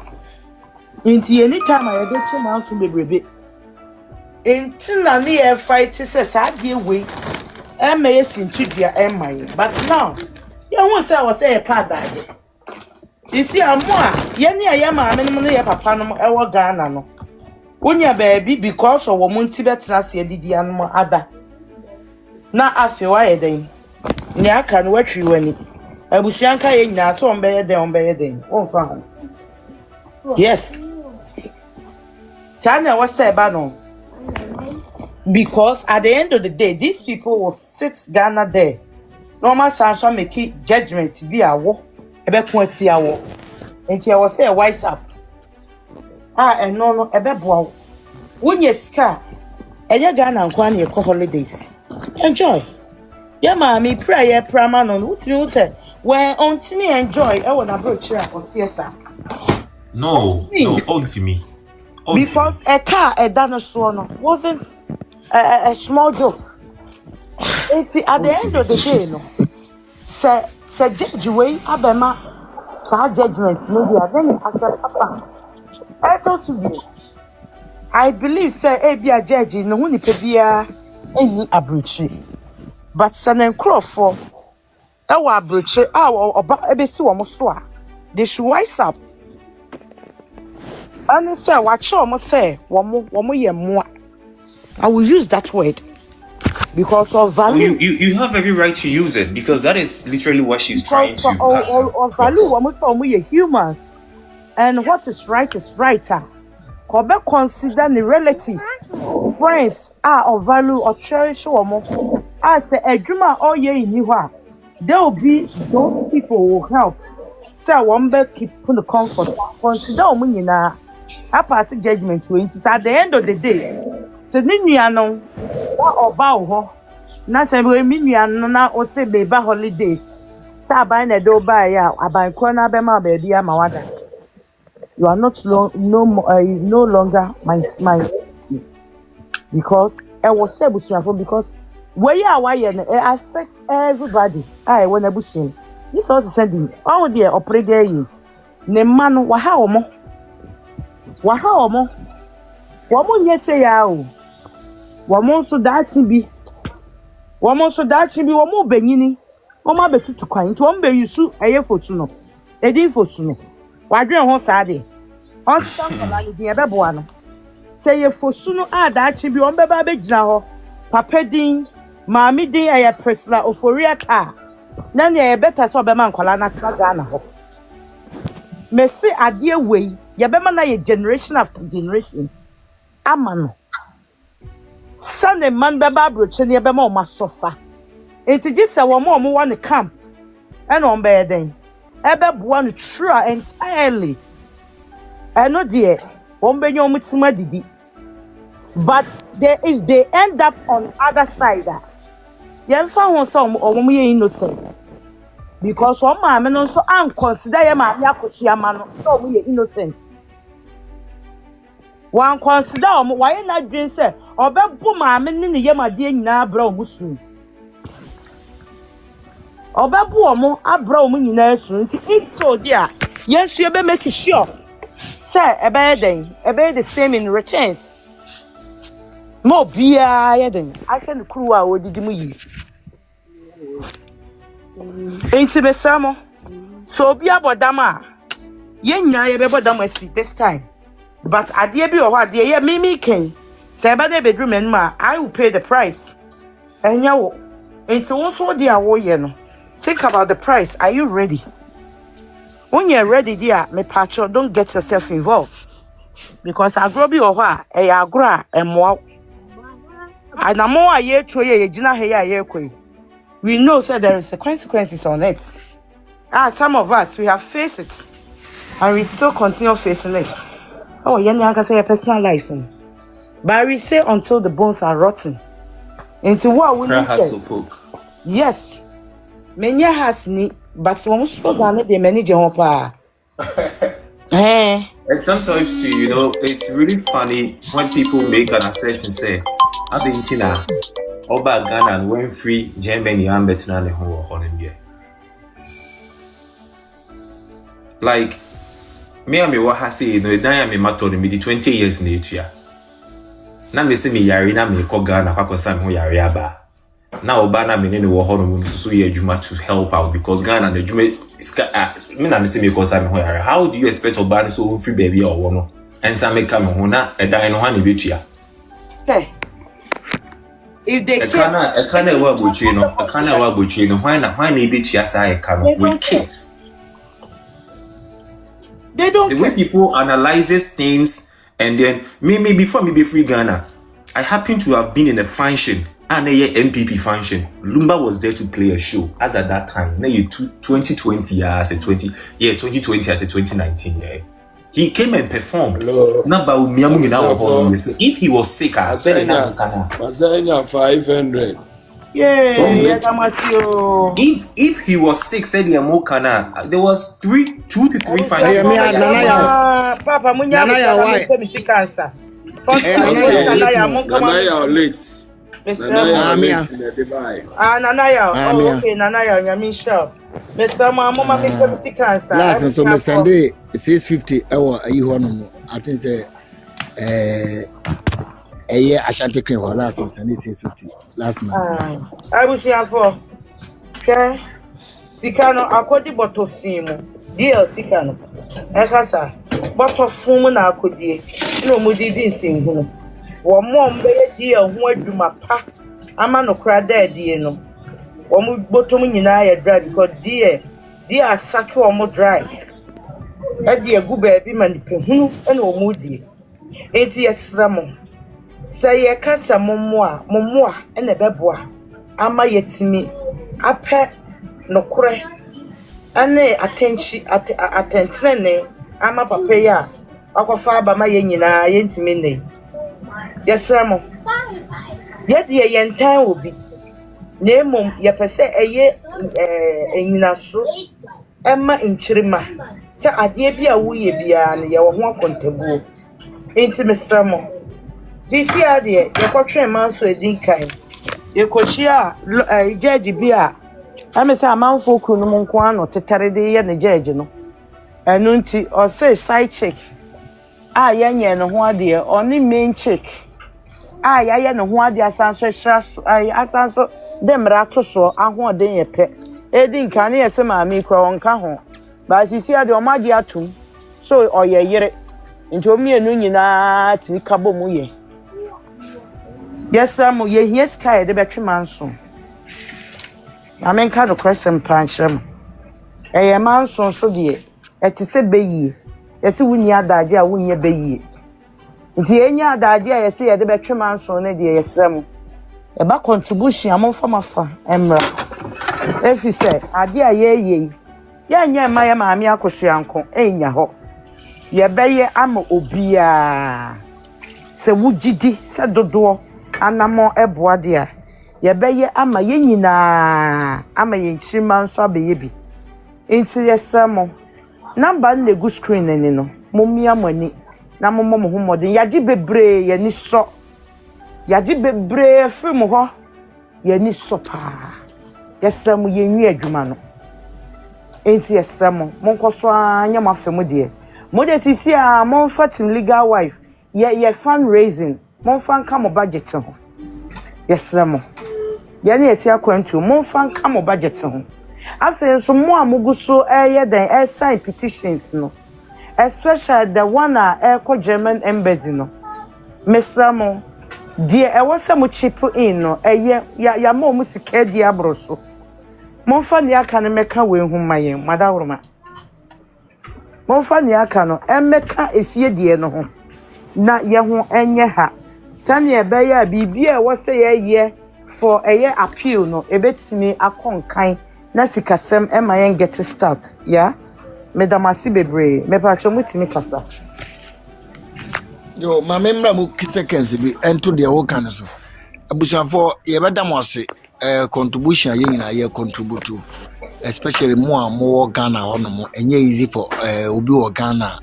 Speaker 6: nti anytime I dey che manfo bebrebe nti na ne ye fight say sa de we e me sintudua e mai but now ye hu say I was say pa dade isi amo a ye ne ye ma me no ye papa no e wo Ghana no wonya baabi because of wo munti betena se didi anum ada na afi wa ye den ne aka no watwi wani abusuanka ye nyina so onbeye den onfa ho yes tana was say ba no because at the end of the day these people will sit Ghana there normal sanction make judgment bi awo ebe ko ati awo enti I was say wise up no ebe boa wonye ska enye Ghana nkwa na ekọ holidays enjoy yeah mami prayer prama no utimi ute when ontimi enjoy e wona bro chira on theater
Speaker 7: No, ultimate.
Speaker 6: because a car a dinosaur no wasn't a small joke. It's at the end of the day no say judge way abema sa judgment maybe then as a papa I believe say e bia judge no hu ni pe bia eni abrochi but sanen crofo e wa abrochi oba ebesi wo mo so a they should wise up and say watch omo say wo mo ye moa I will use that word because of value.
Speaker 7: You have every right to use it because that is literally what she's trying to pass on.
Speaker 6: Value we humans and what is right. Kobe consider the relatives, friends of value or cherish woman. I say adwuma all ye in you there will be those people who will help. Say one be keep the comfort. Consider nyina. I pass judgment to it. At the end of the day, the nnuano that oba ho na say we nnuano na o say beba holiday say aban na do buy ya aban ko na be ma ba bia ma wada you are no longer my because I was say busuafo because where you are why it affects everybody I when abusun this also sending all the operate yi ne man wa ha omo womo nye se ya o womo so dachi bi womo benyini womo abetutu kwan nti womo be yusu eye fotu no edi fotu no wadwen ho saade on stand for like din ebe boa no say ye fosu no a dachi bi womo be ba begina ho papa din maami din eye presla oforia ka na ne ye beta so be man kwala na Ghana ho me se ade wei ye be man na ye generation after generation amano Sunday man beba broche ne be ma o masofa enti se wo mo wa ne camp e no be den e be boa no true entirely I know there won be nyom tima didi but if they end up on other side ye mfa ho so mo ye innocent because o ma me no so an consider ye ma me Akosua ma no so mo ye innocent one consider why na dream say obebu maame ne yamade nyina abra omusu obebu omo abra omu nyina asu nti into dia yes you be make sure say ebe the same in returns mo bia ye den action kuru a odidi mu yi enti be samo so bia bodama ye nyina ye be bodama si this time. But adie bi oho adie ye mimi ken say ba dey bedroom enma I will pay the price enya wo enti won so dey awo ye no think about the price are you ready when you're ready there me patcho don't get yourself involved because agro bi oho a e agro a emmo anamo a ye to ye gina he ye koi we know say there is consequences on it some of us we have faced it and we still continue facing it. Oh, yeah, I can say a personal life. But we say until the bones are rotten. Into what we need. Yes. Many has ni, but some slogan they manage your pa.
Speaker 7: And sometimes too, it's really funny when people make an assertion and say, Oba Ghana and when free Germany and better than who Holland. Like me and me what I say, no, I me matter me the 20 years in the year. Na me say me yari na me ko Ghana Akosua me ho yari aba. Na oba na me ne wo ho no so ye adwuma to help out because Ghana the adwuma me na me say me ko sa me ho yari. How do you expect oba so free baby or wo no? And some make come ho na edan no ha ne betua.
Speaker 6: Okay. If they
Speaker 7: can I work with you no? I can't work with you no. Why na betua sa e can with kids.
Speaker 6: They don't
Speaker 7: the way people analyzes things. And then before me be free Ghana, I happen to have been in a function, and a MPP function. Lumba was there to play a show as at that time. Now you 2020 as a 2020 as a 2019. Yeah. He came and performed. If he was sick, I said
Speaker 9: 500.
Speaker 6: Yeah,
Speaker 7: if he was sick, said the Amokana, there was 2 to 3 finals.
Speaker 6: Papa, Nkansah.
Speaker 9: Nanaya late.
Speaker 6: Nanaya. Okay, Nanaya, Yamisha. Mr. Mama, Nkansah.
Speaker 3: Last so Mr. Sunday 650. I think say a year Ashanti Queen for last Sunday 650 last month.
Speaker 6: I was here for okay. Tikano akodi boto simu. Deal Tikano. Ekasa. Boto fumu na akodi. No mudidi ntingu. Wo mom be deal ho adwuma pa. Ama no kra da die no. Wo mu boto mu nyina ya dry because dear asake wo mu dry. E die gu ba bi manipehunu ene wo mu die. Enti yesramo. Say ye kasa momoa ene beboa ama yetimi apɛ nokore ane attention ama papa ya akofa aba ma ye nyina ye ntimi ne yesramo ye de ye ntan obi na emom ye pese eye enyina so ema nchirima se ade bia wo ye bia ne ye wo ho akontabuo enti mesramo this year there you got 3 months so edin kai you ko chia judge bia am say amanfo kunu mu nko ano tetere de ye ne judge no enu nti o say side check ye nye no ho ade oni main check ye no ho ade asanso hraso asanso demra to so ahoden ye pe edin kan ye se maami kwa wonka ho ba sisi ade o made atum so oye yere nti o mienu nyina ti kabo mu ye. Yes, ye here sky the betri manso. I mean kind of question pancham. A manson so dear. It is a bay. Yes, we near the idea when ye bay. The any the idea I say at the betri manso, yes, some. A back contribution among from afar, Emra. If he said, idea ye. Ya my mammy Akosua uncle, ain't ya ho. Ye bay amo obia. Se wujidi, said the door. Anamo eboa dia ye beye ama ye nyina ama ye nchirima nso abeye bi enti yesamo number na egu screen ni no momia mani na mommo mo homodin yaji bebre ye ni so yaji bebre film ho ye ni so pa yesamo ye nwi adwuma no enti yesamo monkoso anya mafemu de mo de sisi a monfa team legal wife ye fundraising monfan kamo budget ho yesremo ye na yeti akwantu monfan kamo budget ho afen so mo amuguso eye den sign petitions no especially the one ko German embassy no mesremo die wose mo chip in no eye ya mo mu sika di abroso monfa ni aka no meka we hu mayen madawroma monfa ni aka no emeka efie die no ho na ye ho enye ha tani ebeya bibia wo se ye for eye appeal no ebetimi akonkan na sikasem emayen get stuck ya medamasi bebre mepacho mutimi kasa
Speaker 3: yo ma memra mu seconds bi ento de wo kan so abusafo ye bedam ose contribution ye nyina ye contribute especially mo Ghana hono mo enye easy for obi wo Ghana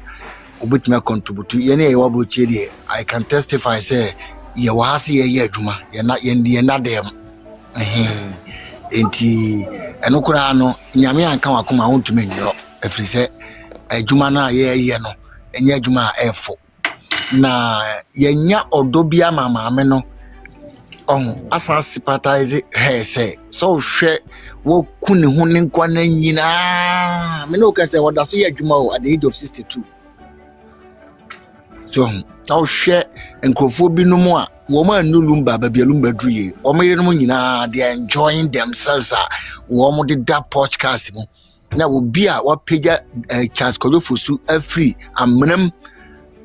Speaker 3: obetime contribute ye na ye wabrochie de I can testify say ye wa se ye adwuma ye na dem enti eno kura no nyame anka wakoma wontumi nyo efiri se adwuma na ye no enya adwuma efo na yenya odobia mama no asa sympathize her say so hwe wo kuni ho ne nkwa na nyina me no ka say woda so ye adwuma o at the age of 62 so how share enkrofo bi no mu a wo ma nulumba babialumba druye o me no nyina they are enjoying themselves wo mo de da podcast mu na wo bi a wa page chance Kwadwo su afri amnam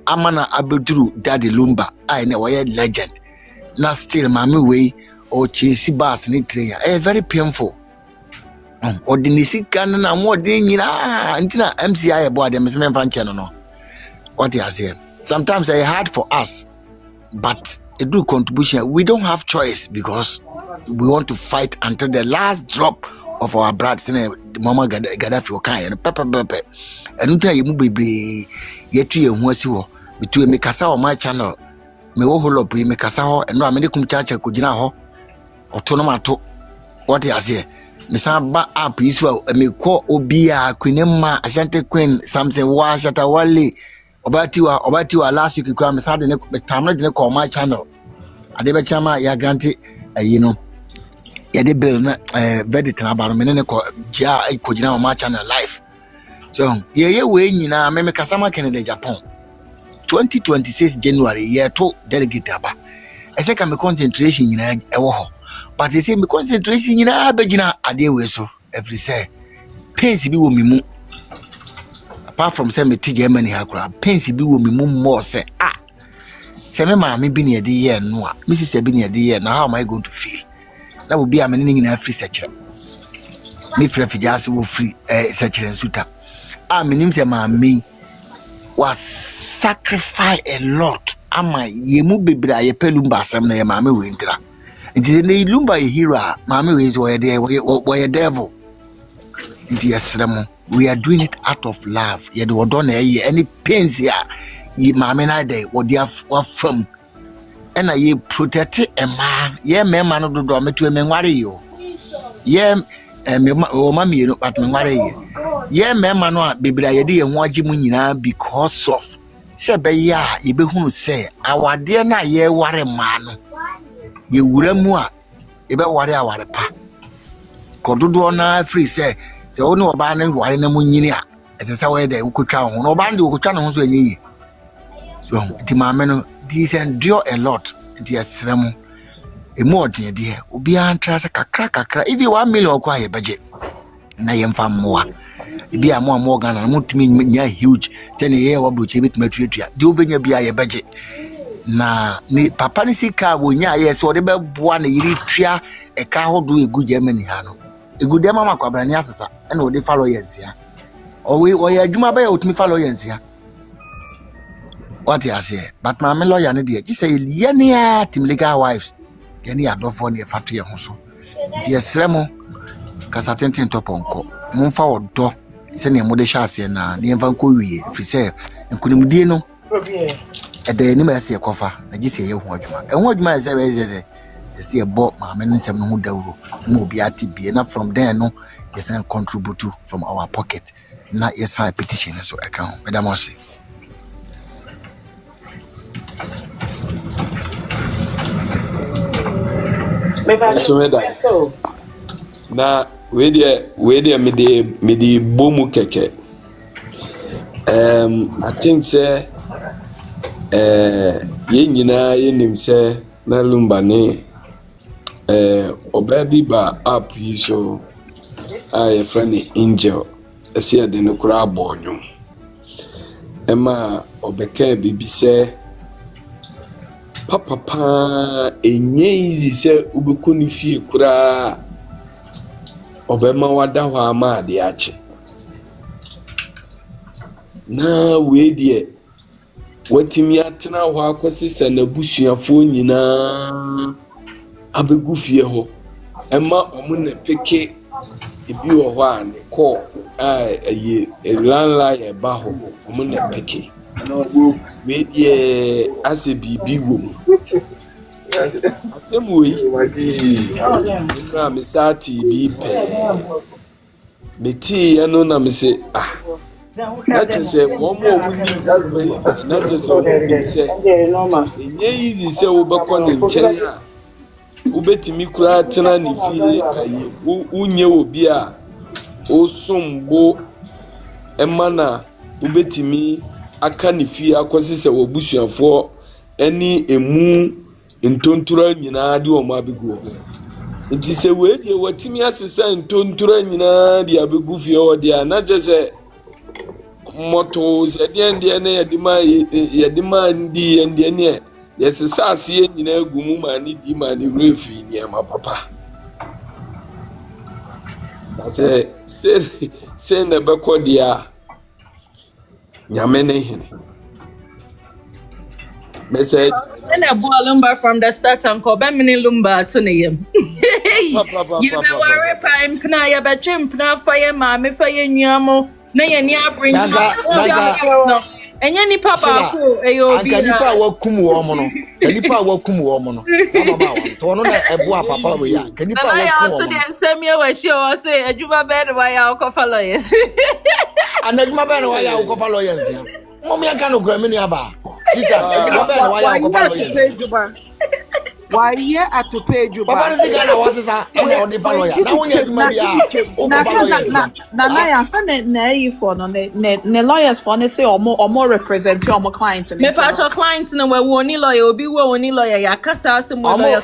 Speaker 3: amana abeduru daddy lumba ai na wo ye legend na still mama way or chase bass ni train very painful ordinary kan na more dey nyina ntina MCI board dem se memfa nche no what you say sometimes it's hard for us but it do contribution we don't have choice because we want to fight until the last drop of our blood the mama Gaddafi o kan pepe enu tena yemu bebre yetu ye hu asi ho bitu me kasa o my channel me wo holop me kasa ho eno amene kum chacha ko gina ho otonomato what you say me san ba app isu me ko obia kwinema Ashanti Queen something wa shata wale obatiwa last week kwa me sad ne tamna de ko my channel ade be chama ya grant ya de bill na verdict na ba no me ne ko ja ko gina my channel live so ye we nyina me kasama Canada Japan 2026 January year to delegate aba I say can me concentration nyina ewo ho but they say me concentration nyina abegina ade we so every say pains bi wo me mu apart from say me Germany hakura pains bi wo me mu more say say me ma me bi ne de year no a me sister bi ne de year now how am I going to feel na wo bi am ne nyina free secure me free fijase wo free secure suta menim say ma me was sacrifice a lot ama yemu bebra ye pelumba asem na ye ma me we ndra nti ne lumba ye hero ma me we so ye devil nti yesremo we are doing it out of love ye do do na ye any pains ya ye ma me na dey wo dia fam na ye protect ema ye mema no do metu me nware yo ye me o ma me no but me nware ye mema no a bebra ye de ye ho agi mu nyina because of se be ya ye be hunu se awade na ye ware ma no ye wura mu a ye be ware aware pa kododo na free se oni oba na ware na mu nyini a ese we de ukotwa ho no oba de ukotwa no ho so enyi so ti ma me no this endure a lot ti asrem emu odin de obi antra se kakra if you 1 million kwa ye budget na ye mfa moa ebi amo Ghana na mutumi nya huge tene ye wa buche bituma tuatua de obenya bia ye budget na ni papa ni sika wonya ye so de be boa na yiri tua e ka hodo egu Germany ha no egu de mama kwa brani asesa na o de follow yes ya o ye adwuma ba ya otumi follow yes ya what you say but my lawyer ne de say ye ne ya team legal wives ye ne adofo ne fatu ye ho so de sremo kasa tenten toponko mumfa odo se ne mode hyase na ne mfa nko wie fi se nkunimdie no ede ni ma se kofa na gise ye ho adwuma se se bo ma me nsem no ho dawuro mo obi atibie na from there no yes and contribute from our pocket na yes I petition so account madam ose
Speaker 9: na we dey me dey bomu keke I think say ye nyina ye nim say na lumba ne obabi ba app so I friend angel ese de no kura abonyo ema obeka bibi say papa enye easy say ubeku ni fie kura obema wada ho ama de ache na we die watimi atena ho akwose na busuafo nyina abegu fie ho ema omune peke ebi wo ho ane ko aye elanla ye ba ho omune peke we die ase bibi wo asɛm wei na mesa TV pɛɛ metii no na mese na kyerɛ sɛ wɔn a wɔnim na kyerɛ sɛ wɔnim sɛ ɛnyɛ easy sɛ wobɛkɔ ne nkyɛn a wobɛtumi koraa tena ne fie wonyɛ obi a osombo ɛma na wobɛtumi aka ne fie akɔsi sɛ wɔbusuafoɔ ɛne emu ntontura nyinaa de wɔn abegu hɔ nti sɛ wei deɛ wɔtumi asesa ntontura nyinaa de abegu fie hɔ deɛ na kyerɛ sɛ mɔtɔ sɛ deɛ ne yɛde ma ndi yɛndeɛ ne yɛsesa aseɛ nyinaa gu mu ma ne di ma ne refi nneɛma papa na sɛ na bɛkɔ deɛ a nyame ne hene message
Speaker 8: and a boy lumber from the start and call Bemini lumber to name. You know, worry, pine, pna, ya betrim, pna, fire, mammy, fire, nyamo, nay, and ya bring and any papa,
Speaker 3: Nipa wakum woman, Nipa wakum woman, so no, a boy papa, we are. Can you also
Speaker 8: send me away? She will say, a juba bed why I'll follow yes.
Speaker 3: And then my bed why I'll follow yes. Mommy, I can't go Grammy.
Speaker 4: Why ye at to pay you?
Speaker 5: Nana for no ne lawyers for ne say or more represent your client.
Speaker 8: Me part your client no we only lawyer obi we only lawyer ya kasa asem lawyer.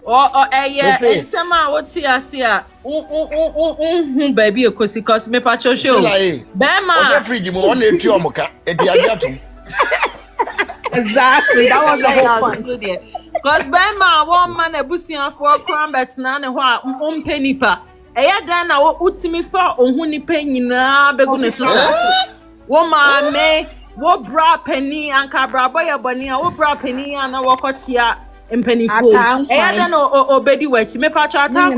Speaker 8: Nsema woti ase a baby ekosi cause me pacho show bema
Speaker 3: o fridge mo on etu omoka e di ajato
Speaker 8: exactly that was the whole point cause bema one man ebusian for crambet na ne ho a ompe nipa eya dan na utimi fa ohun nipa nyina begu ne so wo ma me wo bra pani anka bra boy boni a wo bra pani na wo kochia Mpenifo. Eya no obedi wechi me pa cha atan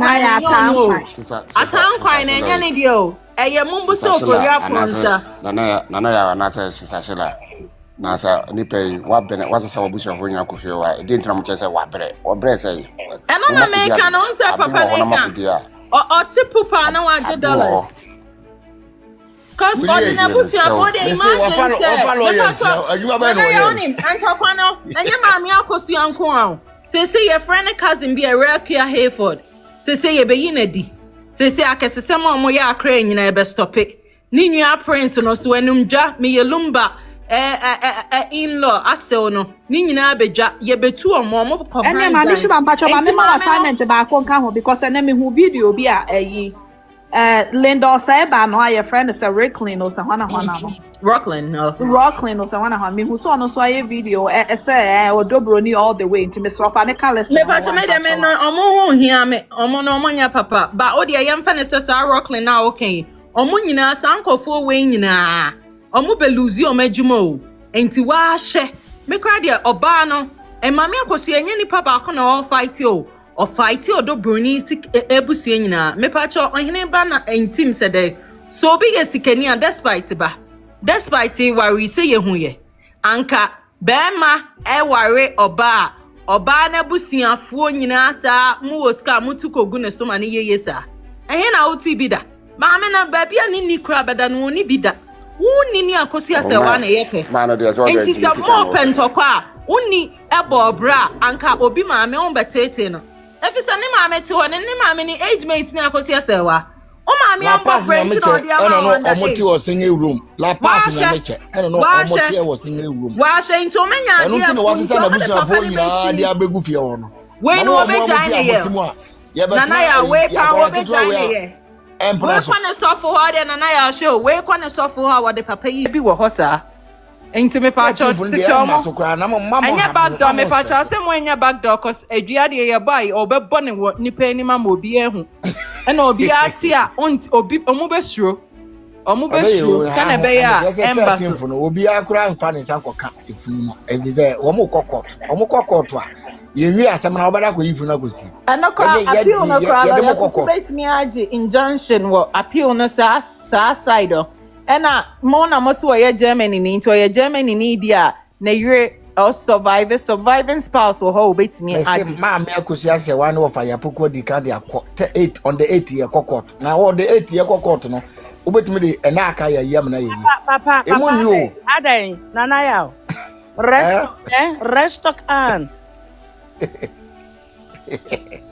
Speaker 8: kwan na enya ne dio. Eye mumbu so koria ponsa.
Speaker 10: Nana ya na say sisashila. Na sa ni pay wa bene wa sa obusu afo nya kofie wa. E di ntra mo chese wa bre say.
Speaker 8: Eno na me ka no say papa me ka. O tipu pa na wa $100. Cause for the nebusia body imagine Akosua nko a say your friend cousin be a rare Kia Hayford say ye be yinadi say akesesem omo ya akra nyina e be stop it ni nua prince no so enumdwa me ye lumba in-law asel no ni nyina bedwa ye betu omo ko
Speaker 5: ene ma ni should am pacho ba me ma assignment ba ko nka ho because ene me hu video bi a Linda Seba no your friend is a Rocklin or Sahana Hana. Rocklin or Sahana. Me who saw no so a video say or Dobroni all the way into Miss Rafane Callis.
Speaker 8: Me pacha made them omo here me omo no manya papa. But o dia yam fane say Rocklin now okay. Omo nyina sankofo we nyina. Omo beluzi o madwuma enti wa hye. Me kwa dia oba no e mame Akosua enye ni papa ko na all fight o. O fight odo broni ebusie nyina me pacho ohene ba na intim sede so obi ye sikani a despite worry say ye hu ye anka bema e ware oba na busiafo nyina sa mu oska mutukogu ne so ma ne ye sa ehe na uti bida ma me na ba bia ni kura beda no ni bida woni ni Akosua Serwaa na ye pe enti se mo pentokwa woni ebo bra anka obi ma me on betete no efisa ni maame ti ho ni maame ni age mate ni Akosua Serwaa o maame ampa friend no dia ma
Speaker 3: omoti o single room la pass na meche no omoti e wo single room
Speaker 8: wa she nto menya dia
Speaker 3: eno ti no wasisa na busuafo nyina dia begu fie ho no
Speaker 8: we no obeja ne ye na ya we pa obeja ne ye empress we kwane Sofo ho dia na ya show we kwane Sofo ho wa de papa yi bi wo ho sa enti me pa church ti chomo anya back door me pa church mo anya back door cause edua de ye buy obebọ ne wo nipa ani ma obi ehu e na obi ati a obi omu besuro kana be ya embassy
Speaker 3: no obi akura mfa ne sankoka efunu no evize wo mo kokot a ye wi asem na obada ko yifu na kosi
Speaker 8: anaka appeal no kra la me age injunction wo appeal no sa side Ena mo na mo so ye Germany ni nto ye Germany ni dia na yire or surviving spouse will hold bit me
Speaker 3: say ma me Akosua say one of fire poko di ka dia 8 on the 8 year court na all the 8 year court no ubetimi de ena aka ya yam na ye
Speaker 6: papa adan nana ya restock an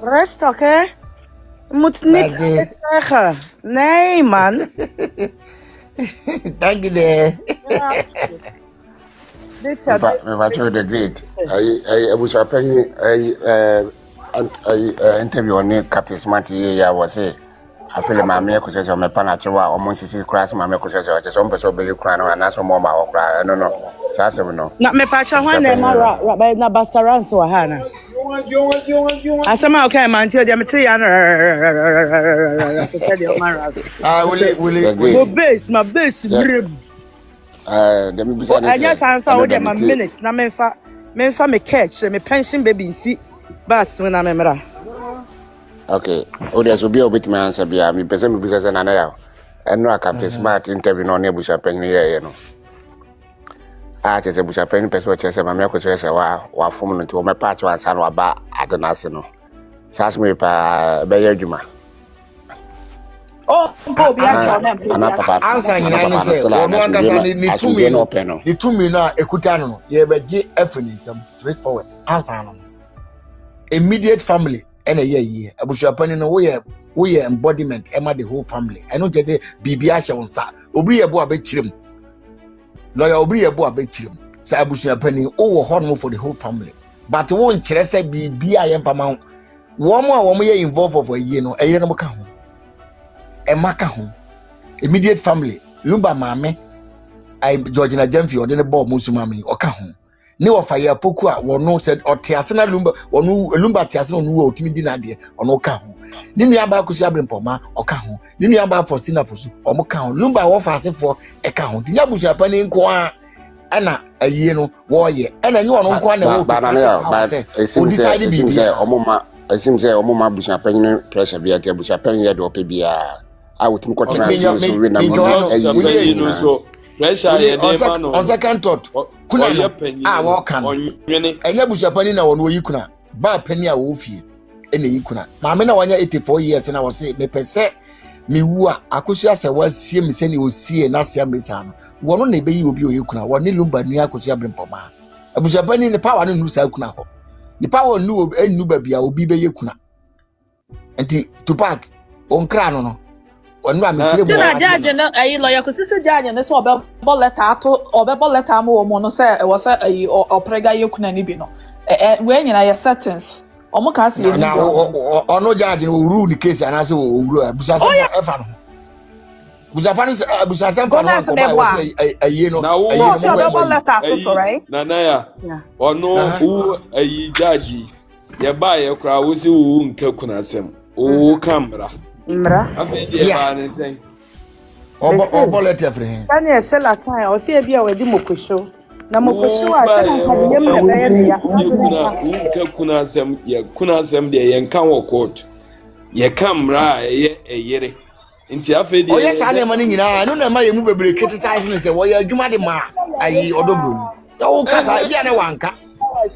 Speaker 6: restock mutnit nee man
Speaker 3: thank you there
Speaker 10: Me watch the great. I was applying interview on Captain Smart here was say I feel my me ko say me panachewa almost 6 class my me ko say just some person be Ukraine and some more ma okra no say no
Speaker 6: na me pacha hwan na bastarant wa hana asama okay man tell them tell ya my base brib
Speaker 10: the me bisa
Speaker 6: I just answer all them minutes na me fa me catch me pension baby see bas when na me mra
Speaker 10: okay o there so be obit me answer bia me person me bisa say na ya eno Captain Smart interview no na busha pen ye no chese busha pen person chese ma me ko say wa fom no to me patch wa san wa ba adanase no sas me pa be ye adwuma
Speaker 3: answer nyina say ono ankasa ni tumi na ekuta no ye beje afini some straightforward answer no immediate family ene ye abusuapani no we embodiment ema the whole family I no just bibia hye wonsa obri ye bo abechirem lawyer obri ye bo abechirem say abusuapani wo ho for the whole family but won kire say bibia ye mfama wo mo ye involved for a year no eye no mo ka ho emaka ho immediate family lumba mame I Georgina Jemfi or the bob musumami or ka ho ni wo fire poku a wono said or tiasena lumba wonu lumba tiasena onu wo timi dina de ono ka ho ni nua ba Akosua brempoma o ka ho ni nua ba Faustina Fosu o mo ka ho lumba wo fasefo e ka ho tinya busuapani nko a ana ayi no wo ye ana nyi wono nko a na wo to decide bibia
Speaker 10: omoma asim say omoma busuapani no pressure bia ke busuapani ye de ope bia I would think what
Speaker 9: pressure
Speaker 3: on second thought kuna wo kan enya busuapani na wono yi kuna ba pani a wo fie ene yi kuna maame na wanya 84 years na wo say me pese me wu a Akosua Serwaa sie me sene o sie na sia me sa no wono na be yi obi o yi kuna woni lumba nua Akosua brempoma abusuapani ne power no nu sa kuna ho the power nu ba bia obi be yi kuna enti to park on kra no onu amikire bo
Speaker 5: na judge na ayi lawyer ko sisi judge na so obe letter mo mo no say e was ayi oprega yekuna ni bi no we nyina ya settings omo ka se
Speaker 3: na onu judge no rule the case and say owuru abusa say efa no abusa say fa no ko ba say ayi no
Speaker 5: ayi so obe letter to so right
Speaker 9: na ya onu u ayi judge ye ba ye kra wo se wo nka kuna asem o kamera afedi e ba ne sen
Speaker 3: obo let everything
Speaker 6: Daniel sela kan o se bia we di mokosho na mokosho a tena kan yem na be ya
Speaker 9: kuna asem de ye nka wo court ye kamera ye eyere nti afedi
Speaker 3: o yes ane mani nyina no na ma ye mu bebre criticize ne se wo ye adwuma de ma ayi odobroni o kasa bia ne wanka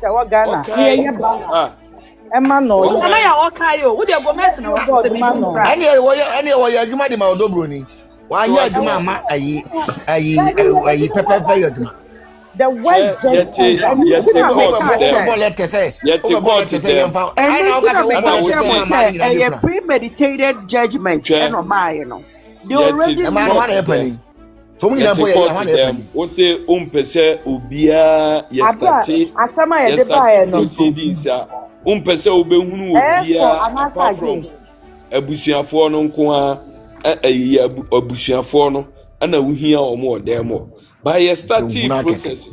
Speaker 6: wa Ghana ye ba Emma no.
Speaker 5: Mama ya oka yo. Wo de government na wa se me no.
Speaker 3: Ani wo ya adwuma de ma odobroni. Wa anya adwuma ma ayi pepe adwuma.
Speaker 6: The West
Speaker 4: a premeditated judgment and on my no. They already
Speaker 3: so we na boy ya
Speaker 9: wo say umpese obia yesterday
Speaker 6: atama ye de ba no
Speaker 9: proceedings a umpese obehunu obia apart from abusuafo no nko a abusuafo no ana wuhia omo odemo by yesterday process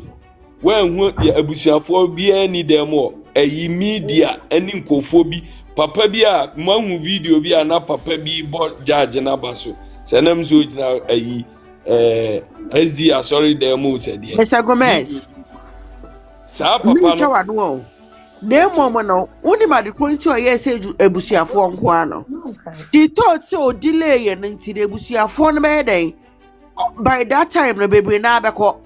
Speaker 9: when ya abusuafo bia ni demo ayi media ani nkofo bi papa bi a mahu video bi na papa bi bo judge na baso senam so jina ayi SD sorry demo said yes
Speaker 4: Mr. Gomez
Speaker 9: sa papa
Speaker 4: no Nemo no uni ma de kwenti o ye se ebusuafo nko ano. Di thought so delay ye nti de ebusuafo no be den by that time the baby na beko.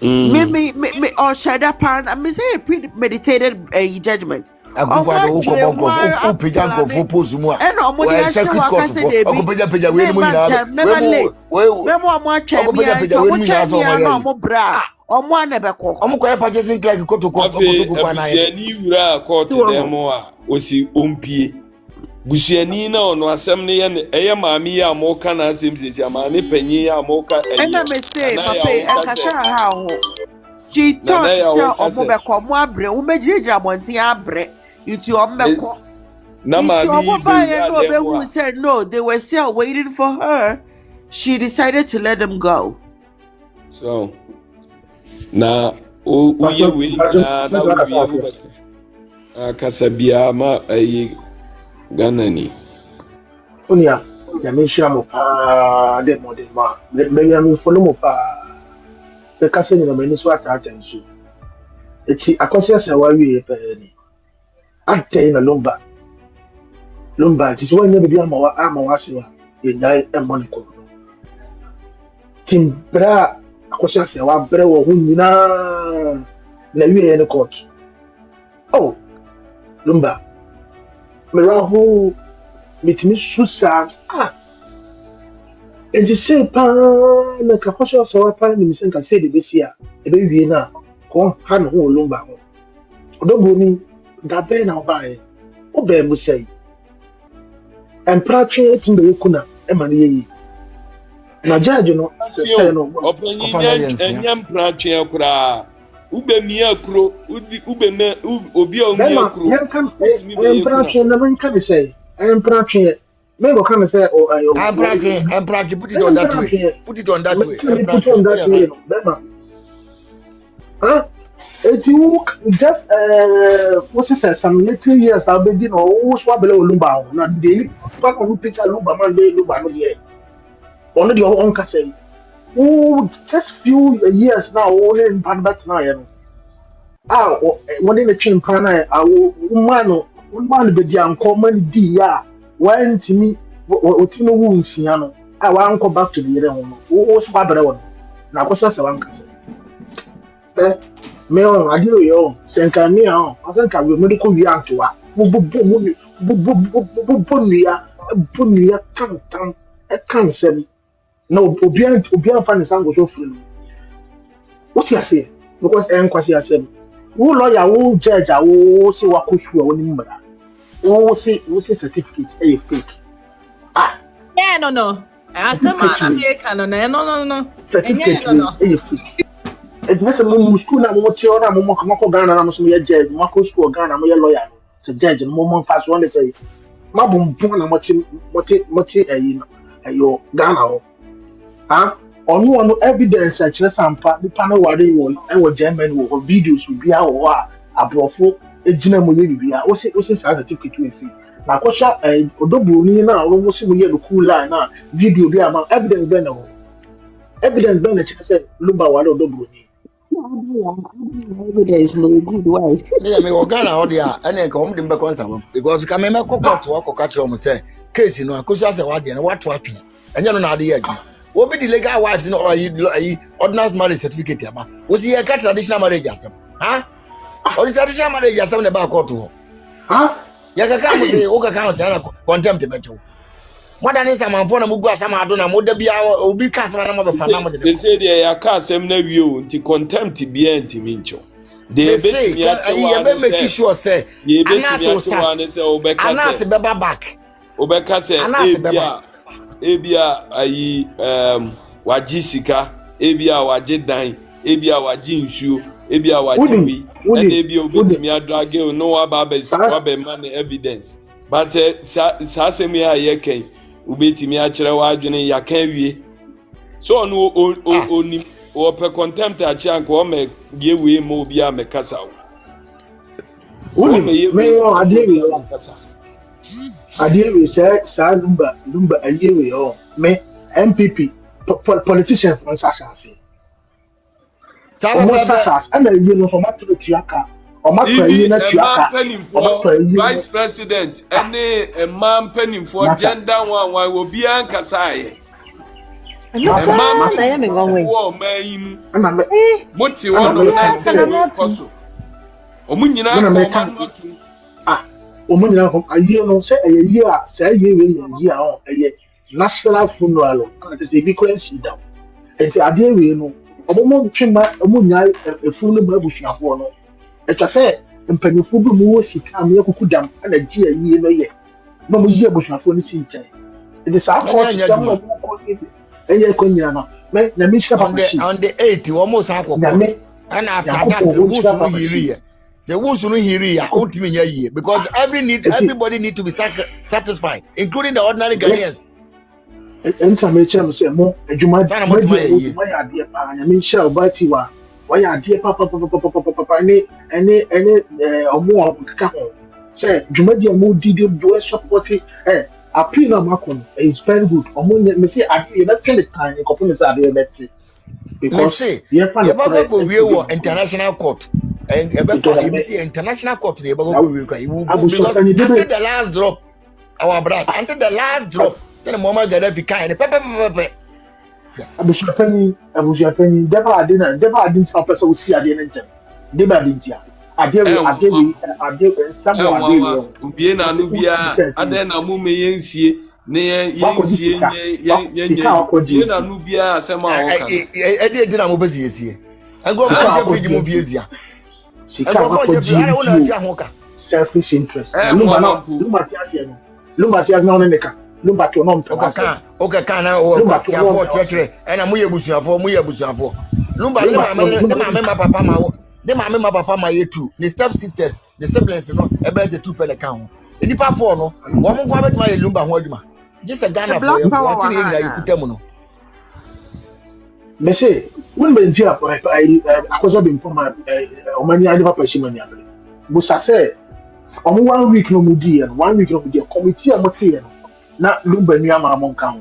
Speaker 4: Me or share that part. I say a premeditated judgment.
Speaker 3: Akufado uko pejanko fo post mu a.
Speaker 4: And omo
Speaker 3: circuit court fo. Okopeja we mu nyina.
Speaker 4: We mo acha mi a so omo bra. Omo anebeko.
Speaker 3: Omo koye purchasing clerk kotoko kwa na ye.
Speaker 9: Busuani wura court dem a osi ompie. Busuani na ono asem ne ye eye maami ya mo ka na asem sesi amaani panyin ya mo ka.
Speaker 4: And I mistake papa Nkasah ha ho. She thought omo beko mo abre. Wo megirija monti abre. Itu omo beko.
Speaker 9: Na maami
Speaker 4: said no, they were still waiting for her. She decided to let them go.
Speaker 9: So na uye we na uye Kasabia ma ayi Ghana ni
Speaker 11: Unia ya mishira mo pa de model ma me ya mi follow mo pa the kase ni na me ni so ata nsu eti Akosua Serwaa wie pe ni ante na lumba ti so nya bi ama wa sewa ye nyai e money ko timbra Akosua Serwaa bre wo hu nyina na wie ne court oh lumba me rahu mitimi susa and you say pa na Akosua Serwaa pa ni misen ka say de besia e be wie na ko ha no ho lumba ho odobo ni da be na obae obe mu sei and practice timbe kuna e ma ye na judge no say no
Speaker 9: enyam practice akura ube mi akuro ube me obi o mi akuro
Speaker 11: practice na man can say practice me go can say
Speaker 3: practice put it on that way
Speaker 11: put it on that way bema it you just what is it some little years I'll be who swap below lumba na daily part of picture lumba man dey lumba no there only the own can say just few years now only in that now you know one in the team pana man be di anko man di ya when to me what you know wounds you know I want go back to the area who swap below na Akosua Serwaa can say me on adio yo senka me on asenka we medical wi antoa bunuya kan sem no obian fan sango so free what you say because Nkasah say who lawyer who judge who say Akosua woni mbara who say certificate fake
Speaker 8: yeah no asema America no
Speaker 11: certificate fake it was a school na mo ti ora mo ko Ghana na mo so ye judge mo ko school Ghana mo ye lawyer so judge mo fast one say ma bum na mo ti ayo Ghana ho onu evidence a chere sampa ni pa na ware wo e wo German wo videos bi a wo a abrofo ejina mo ye bibia o se certificate we fi na Akosua odobu ni na wo se mo ye no cool line na video bi ama evidence be na ho evidence be na chere say lumba ware odobu ni
Speaker 4: evidence no good wife.
Speaker 3: Yeah, me Ghana all there and come dem be concern because can me court to catch them say case no Akosua Serwaa dey na what to happen enya no na dey adwuma obi the legal wives no ordinance marriage certificate ama o see your traditional marriage asem or traditional marriage asem na ba court ho ya kaka mo say o kaka say na contempt be cho moda ne sama mfo na mugu asama ado na moda bia obi ka asama na mo be fa na mo de
Speaker 9: say dey ya ka asem na wie o nti contempt bia nti mincho
Speaker 3: they say you be make sure say anas will start anas be back
Speaker 9: obeka say ebia ayi waji sika ebia waji dan ebia waji nsuo ebia waji wi and ebia obetimi adrage no wa ba man evidence but sa semi aye ken obetimi a kire wa adwene ya kan wie so no oni o pe contempt a chan ko me ye we mo obia me kasa
Speaker 11: o me o adie kasa we say sa lumba aliyewe o me MPP politician from Sasha say almost Sasha and you know from what to tiaka
Speaker 9: Even a man penning for vice president, any a man penning for gender one will be Nkansah. A man war man, what you want to say? Omunina command to
Speaker 11: Omunina a year no say a year, say a year, national funeral, and it's a frequency down. And say, I dear, we know. Omo chima, Omunya, a full babushna for no. As I said, and Penufubu Musi come here, Kukudam, and a year, no year. No more year bushna for the city. It is our court, someone and you're going on the
Speaker 3: 8th, almost and after that, the who's here, ultimately, because everybody need to be satisfied, including the ordinary Ghanaians.
Speaker 11: Enter me tell say mo adwuma my idea pa na me share obatiwa why idea papa any omo ka ho say adwuma dia mo didi do support appeal na makon is very good omo me say idea na tell the time ko me say idea better because
Speaker 3: you go we international court and international court they go we because until the last drop our brother until the last drop. Then mama gada fi kan ne pepe
Speaker 11: abusuapani deba adin sa pesa usi ade ne ntem deba adin tia ade sabu ade
Speaker 9: ubie na no bia ade na mu me yensie ne yensie ye na no bia asema oka
Speaker 3: ade na mo besi yesie engo ko se frigi mo viezia engo ko se frigi ara wona tia ho ka
Speaker 11: selfish interest lumatias na one neka lumba to no mpe
Speaker 3: oka kana o kwasiafo tretre ena mo yebusuafo lumba ne mama papa ma yetu ne step sisters the siblings no e be se two pe le kan ho enipa fo no wo mo kwa betuma ye lumba ho aduma just a Ghana for you what ni ina yikutamu no
Speaker 11: me say when be ntia Akosua be informa omani ani papa shimani abele busa say omo 1 week no mudi and 1 week no mudi committee amotie no na lumba ni ama amonka ho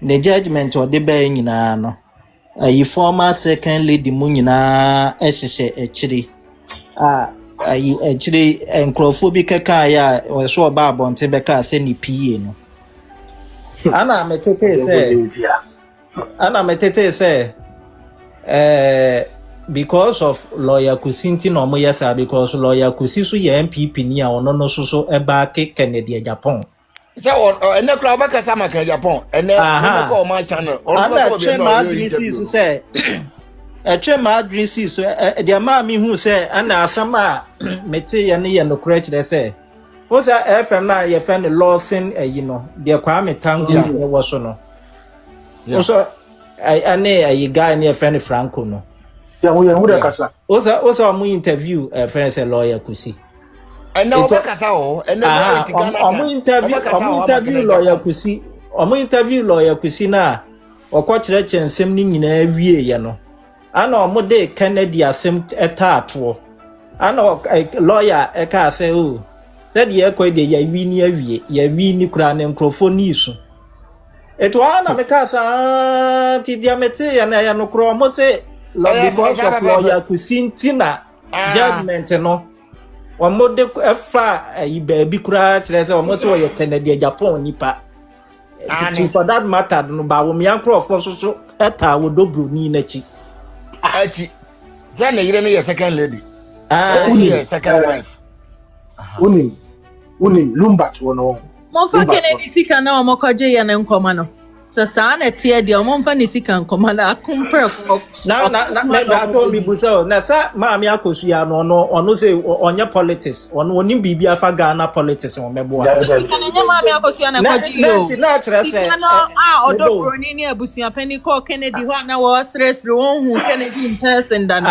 Speaker 12: the judgment or the bay nyina no ayi former second lady mu nyina ehhehye echiri ayi echiri enkrofo bi keka ya o so ba abonte beka se ni pie no ana metete say because of lawyer Kusinti no mo yesa because lawyer Kusisu ye MPP ni a ono no so eba ke Kennedy Japan.
Speaker 3: Say ene kra ba kasa maka Japan ene ko ma channel
Speaker 12: ana chema adrisi say chema adrisi so dia ma mi hu say ana asama mete ye ne ye no correct dey say o say FM na ye fan Lawson you know dia kwa metangu e wo so no so ane ayi guy ne friend Franco no Osa mu interview friend say lawyer Kusi.
Speaker 3: And now kasa o
Speaker 12: omu interview lawyer Kusi. Omu interview lawyer Kusi na okwa kire nsem ni nyina wie ye no. Ana omu de Kennedy asem eta ato. Ana lawyer e ka say o. Said ye kwa de ya wi ni awie, ya wi ni kura ne microphone isu. Etwa na mekasa ti diamete ya na ya no kro mo say because of lawyer Kusintina judgment no omode efa baby kura trese omoso wo Kennedy Japan nipa for that matter no ba wo miankro for so eta wo dobru ni nachi
Speaker 3: then you know your second lady your second wife
Speaker 11: unim lumbat wono
Speaker 8: mo fa Kennedy sika na omokoje ya na nkoma no sasa na tie dia mo mfa ni sika nkoma na akompre ko
Speaker 12: na to mi busa na sa maami Akosua no ono say onye politics ono oni bibia afa Ghana politics o mebo a
Speaker 8: sika na nya maami Akosua na kwaji yo
Speaker 12: na tire say
Speaker 8: odobro ni abusua pani ko Kennedy ho na wo sresre won hu Kennedy in person dan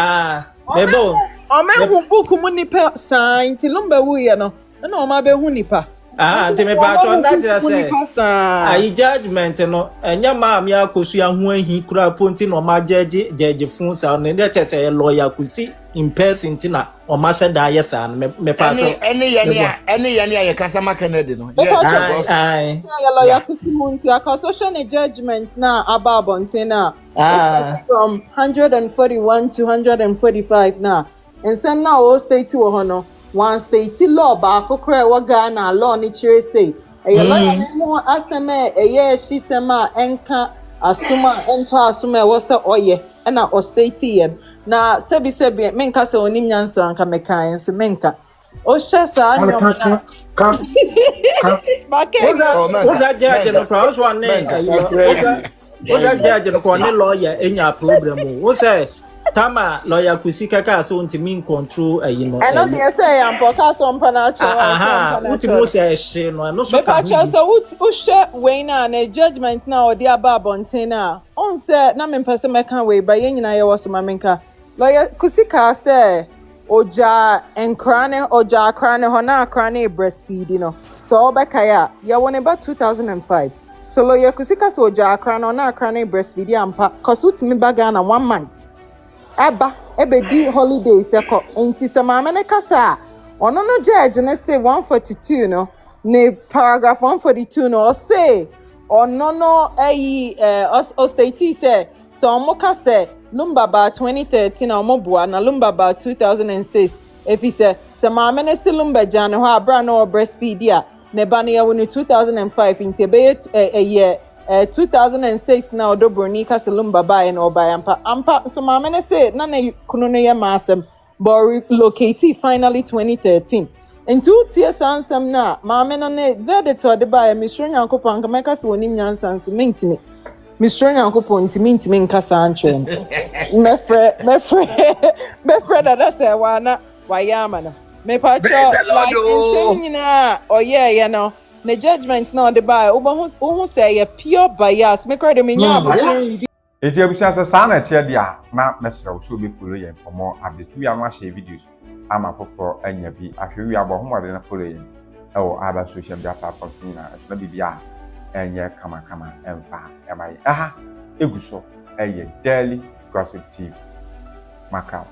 Speaker 12: mebo
Speaker 8: o me hu book mu ni pe sign ti lumba wu ye no na o ma be hu nipa
Speaker 12: me patron that just say ayi judgment no enya maami Akosua hu ahi kura ponti no ma judge fun sa no dey say lawyer Kusi in person tina o ma se da yesa me patron
Speaker 3: any ye customer Kennedy no
Speaker 8: yes lawyer Kusi munti Akosua ne judgment na ababonte na from 141 to 145 na nsɛm na o state wo ho no one state law ba akokora e wo Ghana law ni kire say eye lawyer ne ho asɛm eye hysɛm a enka asoma ento asoma e wo se oye na o state ye na sebi menka se onim nyansa anka mekan so menka o hye sa anyom na
Speaker 12: Oza judge no kwa so ane oza judge no kwa ne lawyer enya problem o say tama lawyer kusika ka so ntimi control ayi no
Speaker 8: I know they say am podcast on panacho
Speaker 12: utimo say ehye no so
Speaker 8: ka so uhwe we na na judgment na odi aba bonten na on say na me pese meka we ba ye nyina ye wo so mamenka lawyer kusika say oja enkrane oja krane hona krane breastfeeding no so obeka ya ye won about 2005 so lawyer kusika so oja krane hona krane breastfeeding ampa cause utimi baga na 1 month aba ebedi holidays eko enti se maame ne kasa ono no judge ne say 142 no ne paragraph 142 no say ono no o state say so omo kasa lumba ba 2013 na omo bua na lumba ba 2006 efi se maame ne se lumba jane ho abra no breastfeed ya ne ba ne ya woni 2005 enti ebe 2006 na odobroni kaselumba ba en oba ampa so mama ne say na na kunu ne yamasem but locate finally 2013 and two tie sansem na mama no ne verdict ode ba Mr. Nyankopon ka meka se wonim nyansan so mentimi Mr. Nyankopon ntimi nkasa anche me fre da say wana wayama no me pa cho like nsem nyina oye no the judgment now the by who say a pure bias make her the minya
Speaker 1: eti abusia se sa na tie dia na mesrew so be follow yen for more update we am share videos ama for anya bi ahwe wi abo ho na follow yen e wo other social media platforms na na bibia enye kama emfa emai aha eguso eye daily gossip TV Macau.